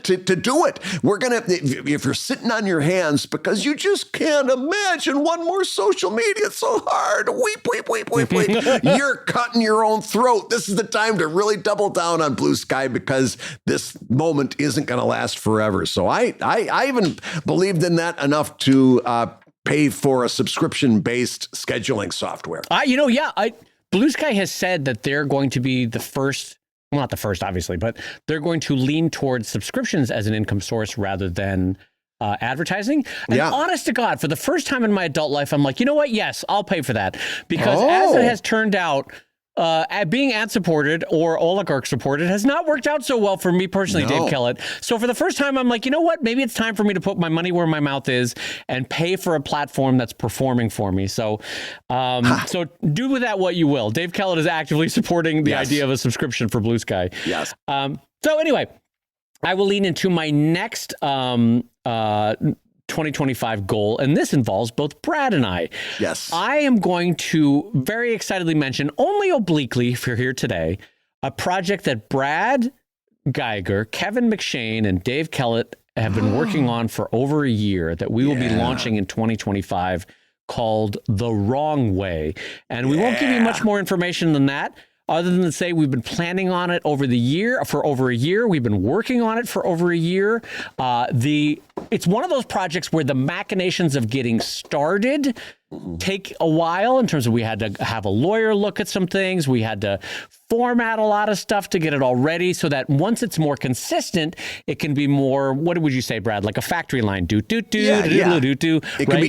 to do it. We're going to, if you're sitting on your hands because you just can't imagine one more social media, it's so hard. Weep. You're cutting your own throat. This is the time to really double down on Bluesky because this moment isn't going to last forever. So I even believed in that enough to pay for a subscription-based scheduling software. Bluesky has said that they're going to be the first, well, not the first, obviously, but they're going to lean towards subscriptions as an income source rather than advertising. And honest to God, for the first time in my adult life, I'm like, you know what? Yes, I'll pay for that. Because as it has turned out, being ad-supported or oligarch-supported has not worked out so well for me personally, Dave Kellett. So for the first time, I'm like, you know what? Maybe it's time for me to put my money where my mouth is and pay for a platform that's performing for me. So so do with that what you will. Dave Kellett is actively supporting the idea of a subscription for Bluesky. Yes. So anyway, I will lean into my next 2025 goal, and this involves both Brad and I. Yes. I am going to very excitedly mention, only obliquely if you're here today, a project that Brad Guigar, Kevin McShane, and Dave Kellett have been working on for over a year that we will be launching in 2025 called The Wrong Way. And we won't give you much more information than that. Other than to say we've been planning on it for over a year. We've been working on it for over a year. It's one of those projects where the machinations of getting started take a while in terms of we had to have a lawyer look at some things. We had to format a lot of stuff to get it all ready so that once it's more consistent, it can be more, what would you say, Brad? Like a factory line. It can be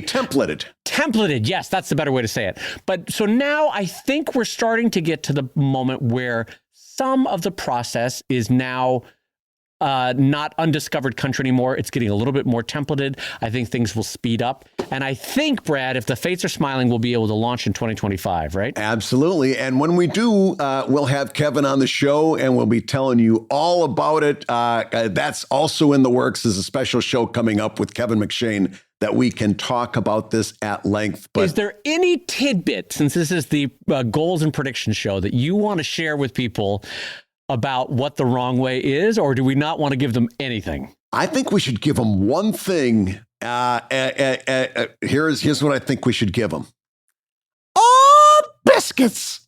templated. Templated. Yes, that's the better way to say it. But so now I think we're starting to get to the moment where some of the process is now not undiscovered country anymore. It's getting a little bit more templated. I think things will speed up. And I think, Brad, if the fates are smiling, we'll be able to launch in 2025, right? Absolutely. And when we do, we'll have Kevin on the show and we'll be telling you all about it. That's also in the works. There's a special show coming up with Kevin McShane that we can talk about this at length. But is there any tidbit, since this is the goals and predictions show, that you want to share with people about what The Wrong Way is, or do we not want to give them anything? I think we should give them one thing. Here's what I think we should give them. Biscuits.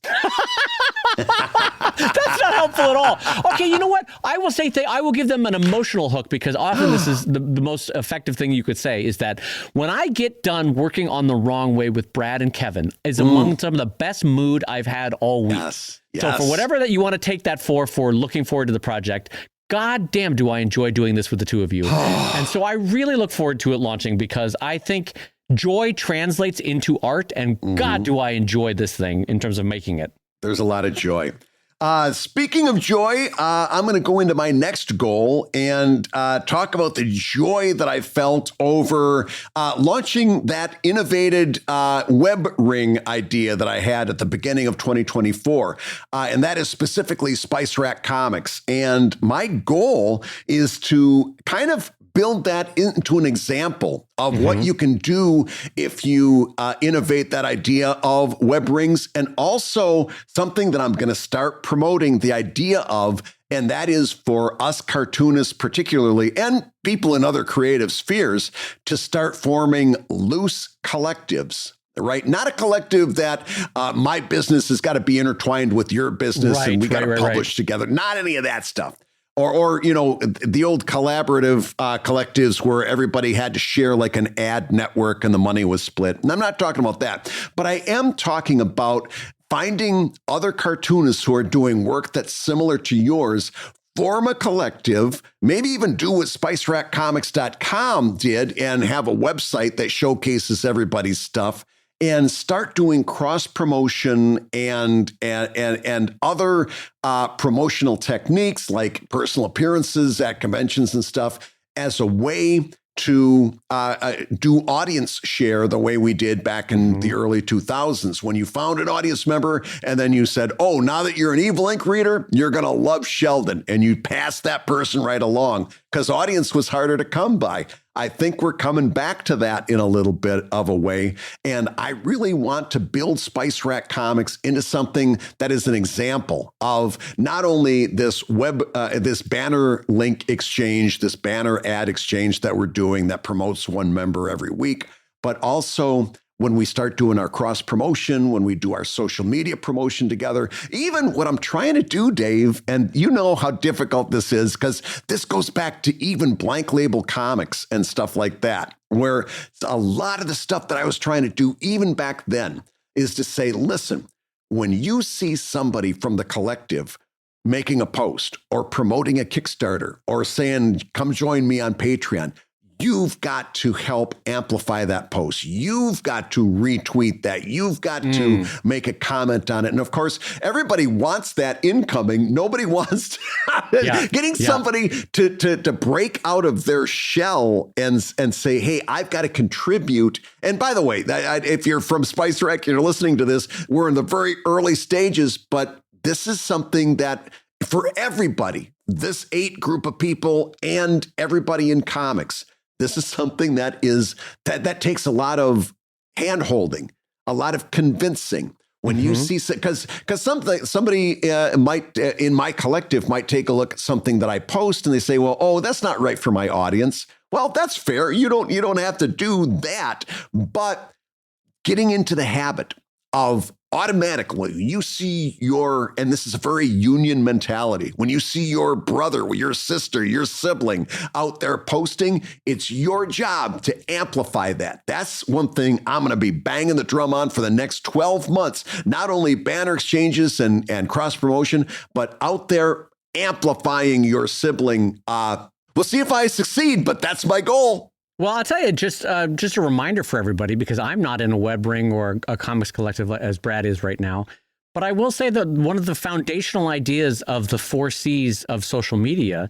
That's not helpful at all. Okay, you know what? I will say I will give them an emotional hook because often this is the most effective thing you could say is that when I get done working on The Wrong Way with Brad and Kevin is among some of the best mood I've had all week. Yes. So for whatever that you want to take that for looking forward to the project, God damn, do I enjoy doing this with the two of you. And so I really look forward to it launching because I think joy translates into art, and God, do I enjoy this thing in terms of making it. There's a lot of joy. Speaking of joy, I'm going to go into my next goal and talk about the joy that I felt over launching that innovated web ring idea that I had at the beginning of 2024. And that is specifically Spice Rack Comics. And my goal is to kind of build that into an example of what you can do if you innovate that idea of web rings, and also something that I'm going to start promoting the idea of, and that is for us cartoonists particularly, and people in other creative spheres, to start forming loose collectives. Right? Not a collective that my business has got to be intertwined with your business and we got to publish together. Not any of that stuff. Or the old collaborative collectives where everybody had to share like an ad network and the money was split. And I'm not talking about that, but I am talking about finding other cartoonists who are doing work that's similar to yours, form a collective, maybe even do what SpiceRackComics.com did and have a website that showcases everybody's stuff, and start doing cross promotion and other promotional techniques like personal appearances at conventions and stuff as a way to do audience share the way we did back in the early 2000s when you found an audience member and then you said, oh, now that you're an Evil Ink reader, you're going to love Sheldon. And you passed that person right along because audience was harder to come by. I think we're coming back to that in a little bit of a way. And I really want to build Spice Rack Comics into something that is an example of not only this this banner link exchange, this banner ad exchange that we're doing that promotes one member every week, but also when we start doing our cross promotion, when we do our social media promotion together, even what I'm trying to do, Dave, and you know how difficult this is because this goes back to even blank label comics and stuff like that, where a lot of the stuff that I was trying to do even back then is to say, listen, when you see somebody from the collective making a post or promoting a Kickstarter or saying, come join me on Patreon, you've got to help amplify that post. You've got to retweet that. You've got to make a comment on it. And of course, everybody wants that incoming. Nobody wants getting somebody to break out of their shell and say, hey, I've got to contribute. And by the way, if you're from Spice Rack, you're listening to this, we're in the very early stages, but this is something that for everybody, this 8 group of people and everybody in comics, this is something that takes a lot of hand-holding, a lot of convincing. When you see, because somebody might in my collective might take a look at something that I post and they say, well, oh, that's not right for my audience. Well, that's fair. You don't have to do that. But getting into the habit of automatically, you see and this is a very union mentality, when you see your brother, your sister, your sibling out there posting, it's your job to amplify that. That's one thing I'm going to be banging the drum on for the next 12 months. Not only banner exchanges and cross promotion, but out there amplifying your sibling. We'll see if I succeed, but that's my goal. Well, I'll tell you, just a reminder for everybody, because I'm not in a web ring or a comics collective as Brad is right now. But I will say that one of the foundational ideas of the 4 C's of social media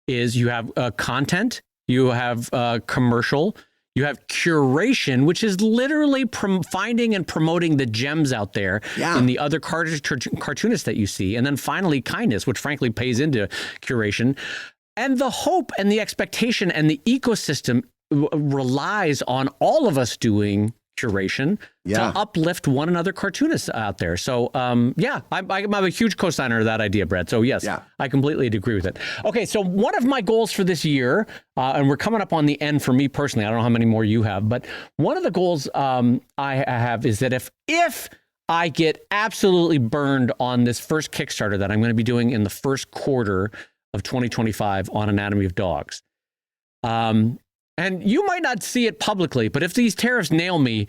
is you have content, you have commercial, you have curation, which is literally finding and promoting the gems out there in the other cartoonists that you see. And then finally, kindness, which frankly pays into curation. And the hope and the expectation and the ecosystem relies on all of us doing curation to uplift one another cartoonists out there. So, I'm a huge co-signer of that idea, Brad. So, yes, I completely agree with it. Okay, so one of my goals for this year, and we're coming up on the end for me personally, I don't know how many more you have, but one of the goals I have is that if I get absolutely burned on this first Kickstarter that I'm going to be doing in the first quarter of 2025 on Anatomy of Dogs, and you might not see it publicly, but if these tariffs nail me,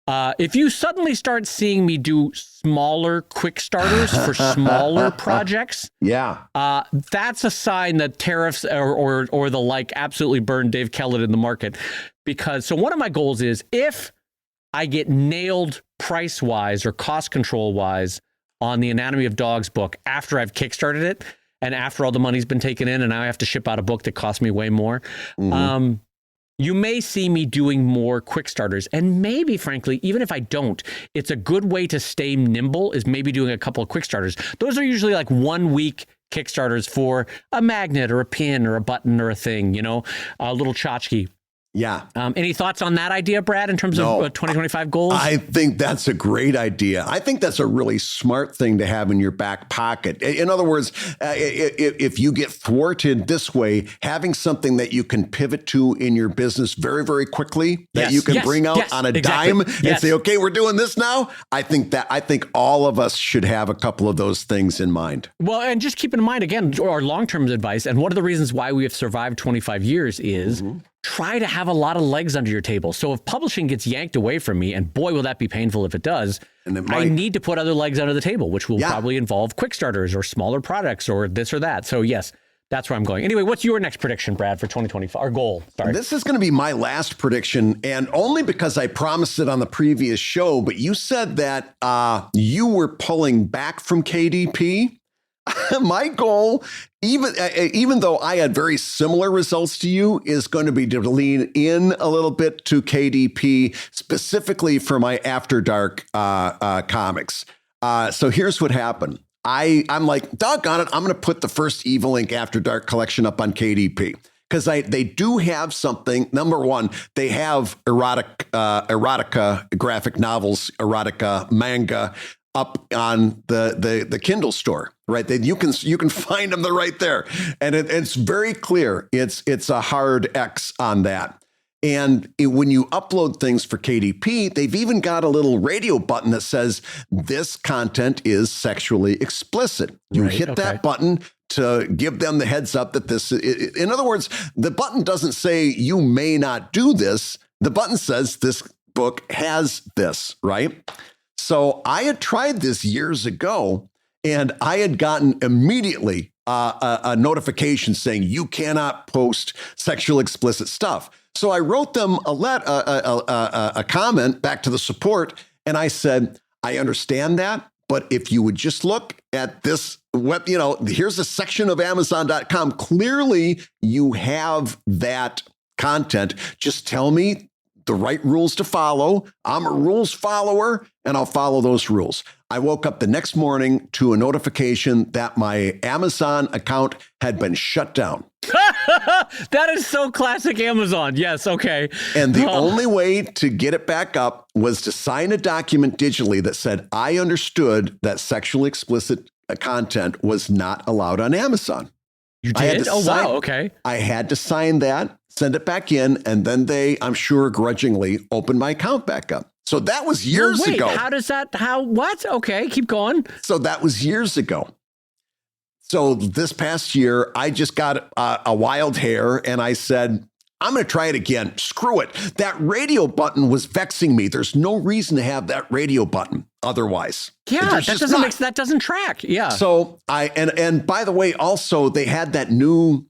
if you suddenly start seeing me do smaller quick starters for smaller projects, that's a sign that tariffs or the like absolutely burned Dave Kellett in the market. So one of my goals is if I get nailed price-wise or cost control-wise on the Anatomy of Dogs book after I've kickstarted it and after all the money's been taken in and now I have to ship out a book that costs me way more. You may see me doing more quick starters, and maybe, frankly, even if I don't, it's a good way to stay nimble is maybe doing a couple of quick starters. Those are usually like 1 week Kickstarters for a magnet or a pin or a button or a thing, a little tchotchke. Yeah. Any thoughts on that idea, Brad, in terms of 2025 goals? I think that's a great idea. I think that's a really smart thing to have in your back pocket. In other words, if you get thwarted this way, having something that you can pivot to in your business very, very quickly that you can bring out on a dime and say, okay, we're doing this now. I think all of us should have a couple of those things in mind. Well, and just keep in mind, again, our long-term advice, and one of the reasons why we have survived 25 years is try to have a lot of legs under your table. So if publishing gets yanked away from me, and boy, will that be painful if it does, I need to put other legs under the table, which will probably involve quick starters or smaller products or this or that. So yes, that's where I'm going. Anyway, what's your next prediction, Brad, for 2025? Our goal. Sorry. This is going to be my last prediction, and only because I promised it on the previous show, but you said that you were pulling back from KDP. My goal, even though I had very similar results to you, is going to be to lean in a little bit to KDP, specifically for my After Dark comics. So here's what happened. I'm like, doggone it, I'm going to put the first Evil Inc. After Dark collection up on KDP. Because they do have something. Number one, they have erotica graphic novels, erotica manga up on the Kindle store, right? You can find them. They're right there, and it's very clear. It's a hard X on that. And when you upload things for KDP, they've even got a little radio button that says this content is sexually explicit. You hit that button to give them the heads up that this. In other words, the button doesn't say you may not do this. The button says this book has this, right? So I had tried this years ago, and I had gotten immediately a notification saying you cannot post sexual explicit stuff. So I wrote them a comment back to the support, and I said, I understand that, but if you would just look at this web, here's a section of Amazon.com. Clearly, you have that content. Just tell me the right rules to follow. I'm a rules follower, and I'll follow those rules. I woke up the next morning to a notification that my Amazon account had been shut down. That is so classic Amazon. Yes, okay. And the only way to get it back up was to sign a document digitally that said, I understood that sexually explicit content was not allowed on Amazon. You did? Wow, okay. I had to sign that, send it back in, and then they, I'm sure, grudgingly opened my account back up. So that was years ago. What? Okay, keep going. So that was years ago. So this past year, I just got a wild hair, and I said, I'm going to try it again. Screw it. That radio button was vexing me. There's no reason to have that radio button otherwise. Yeah, that doesn't track. Yeah. So and by the way, also they had that new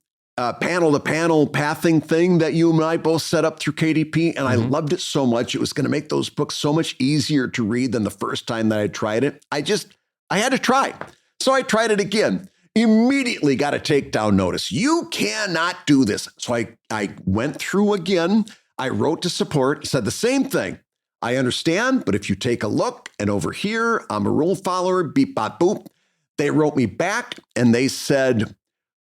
panel to panel pathing thing that you and I both set up through KDP, and I loved it so much. It was going to make those books so much easier to read than the first time that I tried it. I had to try. So I tried it again. Immediately got a takedown notice. You cannot do this. So I went through again. I wrote to support, said the same thing. I understand, but if you take a look, and over here, I'm a rule follower, beep, bop, boop. They wrote me back and they said,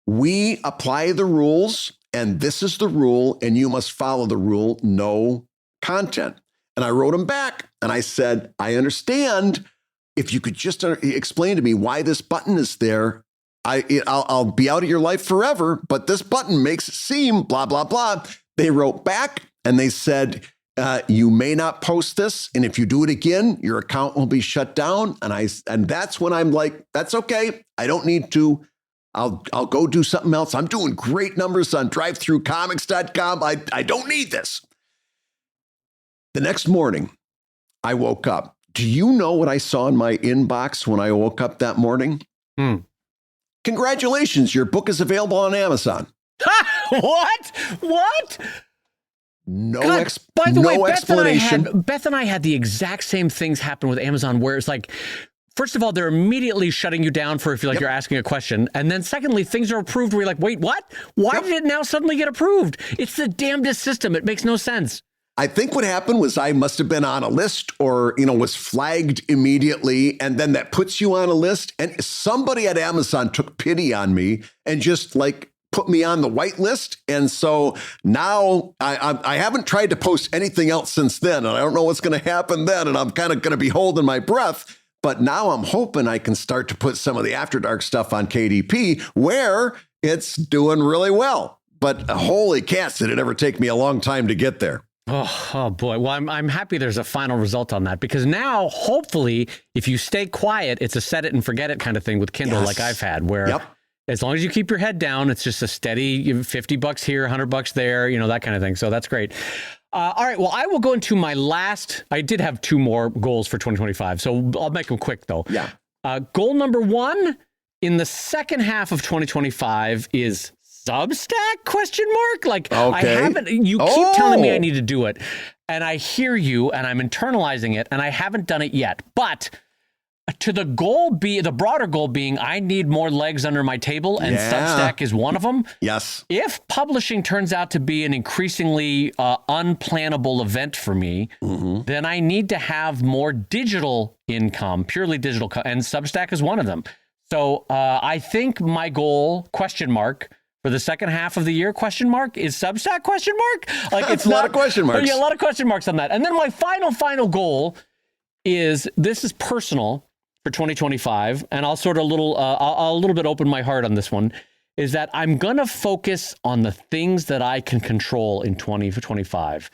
we apply the rules, and this is the rule, and you must follow the rule, no content. And I wrote them back and I said, I understand. If you could just explain to me why this button is there, I'll be out of your life forever, but this button makes it seem blah, blah, blah. They wrote back and they said, you may not post this. And if you do it again, your account will be shut down. And that's when I'm like, that's okay. I don't need to. I'll go do something else. I'm doing great numbers on drivethroughcomics.com. I don't need this. The next morning, I woke up. Do you know what I saw in my inbox when I woke up that morning? Congratulations, your book is available on Amazon. What? No By the way, explanation. Beth and I had the exact same things happen with Amazon, where it's like first of all, they're immediately shutting you down for if you like you're asking a question. And then secondly, things are approved where you're like, wait, what? Why did it now suddenly get approved? It's the damnedest system. It makes no sense. I think what happened was I must have been on a list or, was flagged immediately. And then that puts you on a list. And somebody at Amazon took pity on me and just put me on the white list. And so now I haven't tried to post anything else since then. And I don't know what's going to happen then. And I'm kind of going to be holding my breath. But now I'm hoping I can start to put some of the After Dark stuff on KDP where it's doing really well. But holy cats, did it ever take me a long time to get there. Oh boy. Well, I'm happy there's a final result on that because now, hopefully, if you stay quiet, it's a set it and forget it kind of thing with Kindle like I've had where as long as you keep your head down, it's just a steady $50 here, $100 there, that kind of thing. So that's great. All right. Well, I will go into my last. I did have 2 more goals for 2025, so I'll make them quick though. Yeah. Goal number 1 in the second half of 2025 is Substack ? Like I haven't. You keep telling me I need to do it, and I hear you, and I'm internalizing it, and I haven't done it yet. But to the broader goal being, I need more legs under my table, and Substack is one of them. Yes. If publishing turns out to be an increasingly unplannable event for me, then I need to have more digital income, purely digital, and Substack is one of them. So I think my goal, ? For the second half of the year, ? Is Substack ? Like it's a lot of question marks. Yeah, a lot of question marks on that. And then my final goal is, this is personal for 2025, and I'll sort of I'll a little bit open my heart on this one, is that I'm going to focus on the things that I can control in 2025.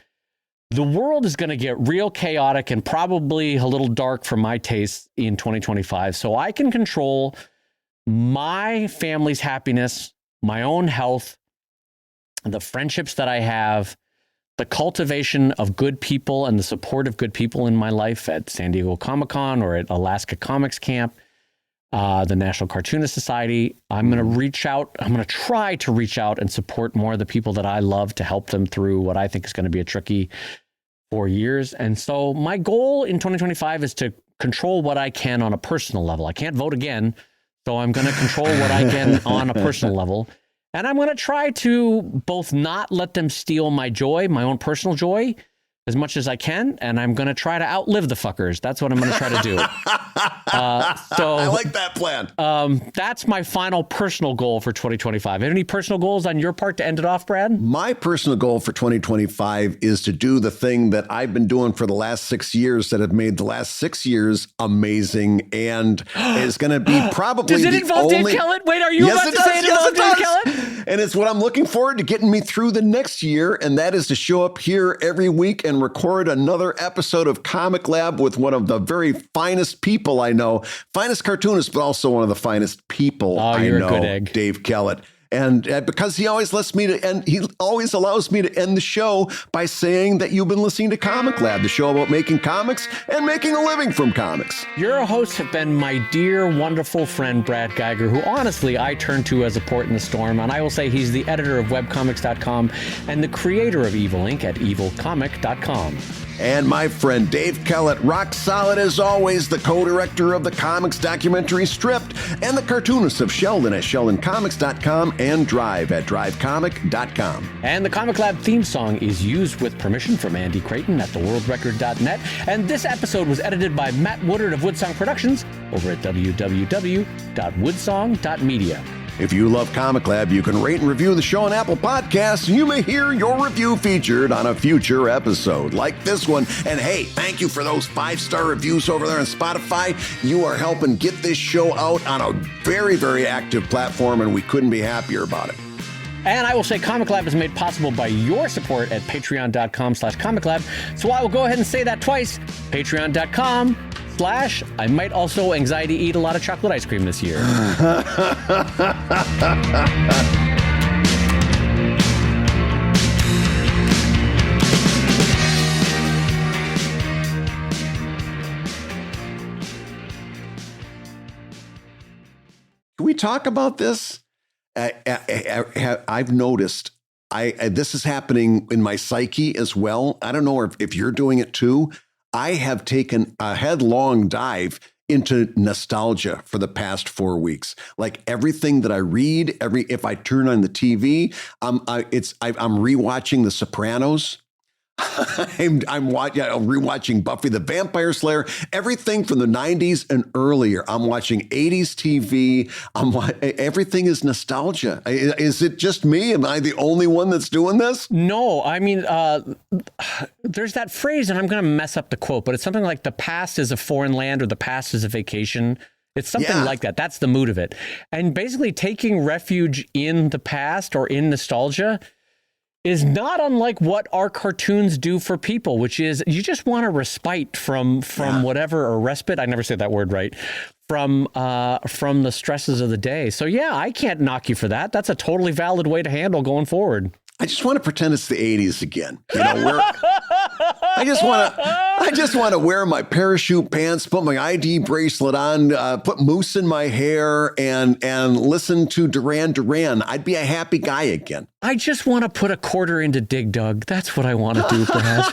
The world is going to get real chaotic and probably a little dark for my taste in 2025. So I can control my family's happiness, my own health, the friendships that I have, the cultivation of good people and the support of good people in my life at San Diego Comic-Con or at Alaska Comics Camp, the National Cartoonist Society. I'm going to reach out. I'm going to try to reach out and support more of the people that I love to help them through what I think is going to be a tricky 4 years. And so my goal in 2025 is to control what I can on a personal level. I can't vote again, so I'm going to control what I can on a personal level. And I'm going to try to both not let them steal my joy, my own personal joy, as much as I can. And I'm going to try to outlive the fuckers. That's what I'm going to try to do. So I like that plan. That's my final personal goal for 2025. Any personal goals on your part to end it off, Brad? My personal goal for 2025 is to do the thing that I've been doing for the last 6 years that have made the last 6 years amazing and is going to be probably Does it involve Dave Kellett? Wait, are you about to say it involves Dave Kellett? And it's what I'm looking forward to getting me through the next year, and that is to show up here every week and record another episode of Comic Lab with one of the very finest people I know, finest cartoonist, but also one of the finest people I know, a good egg. Dave Kellett. And because he always lets me to end, he always allows me to end the show by saying that you've been listening to Comic Lab, the show about making comics and making a living from comics. Your hosts have been my dear, wonderful friend, Brad Guigar, who honestly I turn to as a port in the storm. And I will say he's the editor of webcomics.com and the creator of Evil Inc. at evilcomic.com. And my friend Dave Kellett, rock solid as always, the co-director of the comics documentary Stripped and the cartoonist of Sheldon at sheldoncomics.com and Drive at drivecomic.com. And the Comic Lab theme song is used with permission from Andy Creighton at theworldrecord.net. And this episode was edited by Matt Woodard of Woodsong Productions over at www.woodsong.media. If you love Comic Lab, you can rate and review the show on Apple Podcasts, and you may hear your review featured on a future episode like this one. And hey, thank you for those 5-star reviews over there on Spotify. You are helping get this show out on a very, very active platform, and we couldn't be happier about it. And I will say Comic Lab is made possible by your support at patreon.com/comiclab. So I will go ahead and say that twice, patreon.com/I might also anxiety eat a lot of chocolate ice cream this year. Can we talk about this? I've noticed this is happening in my psyche as well. I don't know if you're doing it too. I have taken a headlong dive into nostalgia for the past 4 weeks. Like everything that I read, if I turn on the TV, I'm rewatching The Sopranos. I'm rewatching Buffy the Vampire Slayer, everything from the 90s and earlier. I'm watching 80s TV. Everything is nostalgia. Is it just me? Am I the only one that's doing this? No, I mean, there's that phrase, and I'm going to mess up the quote, but it's something like the past is a foreign land or the past is a vacation. It's something like that. That's the mood of it. And basically taking refuge in the past or in nostalgia is not unlike what our cartoons do for people, which is you just want a respite from whatever, or respite. I never said that word right. From the stresses of the day. So yeah, I can't knock you for that. That's a totally valid way to handle going forward. I just want to pretend it's the 80s again. I just want to wear my parachute pants, put my ID bracelet on, put mousse in my hair, and listen to Duran Duran. I'd be a happy guy again. I just want to put a quarter into Dig Dug. That's what I want to do, Brad.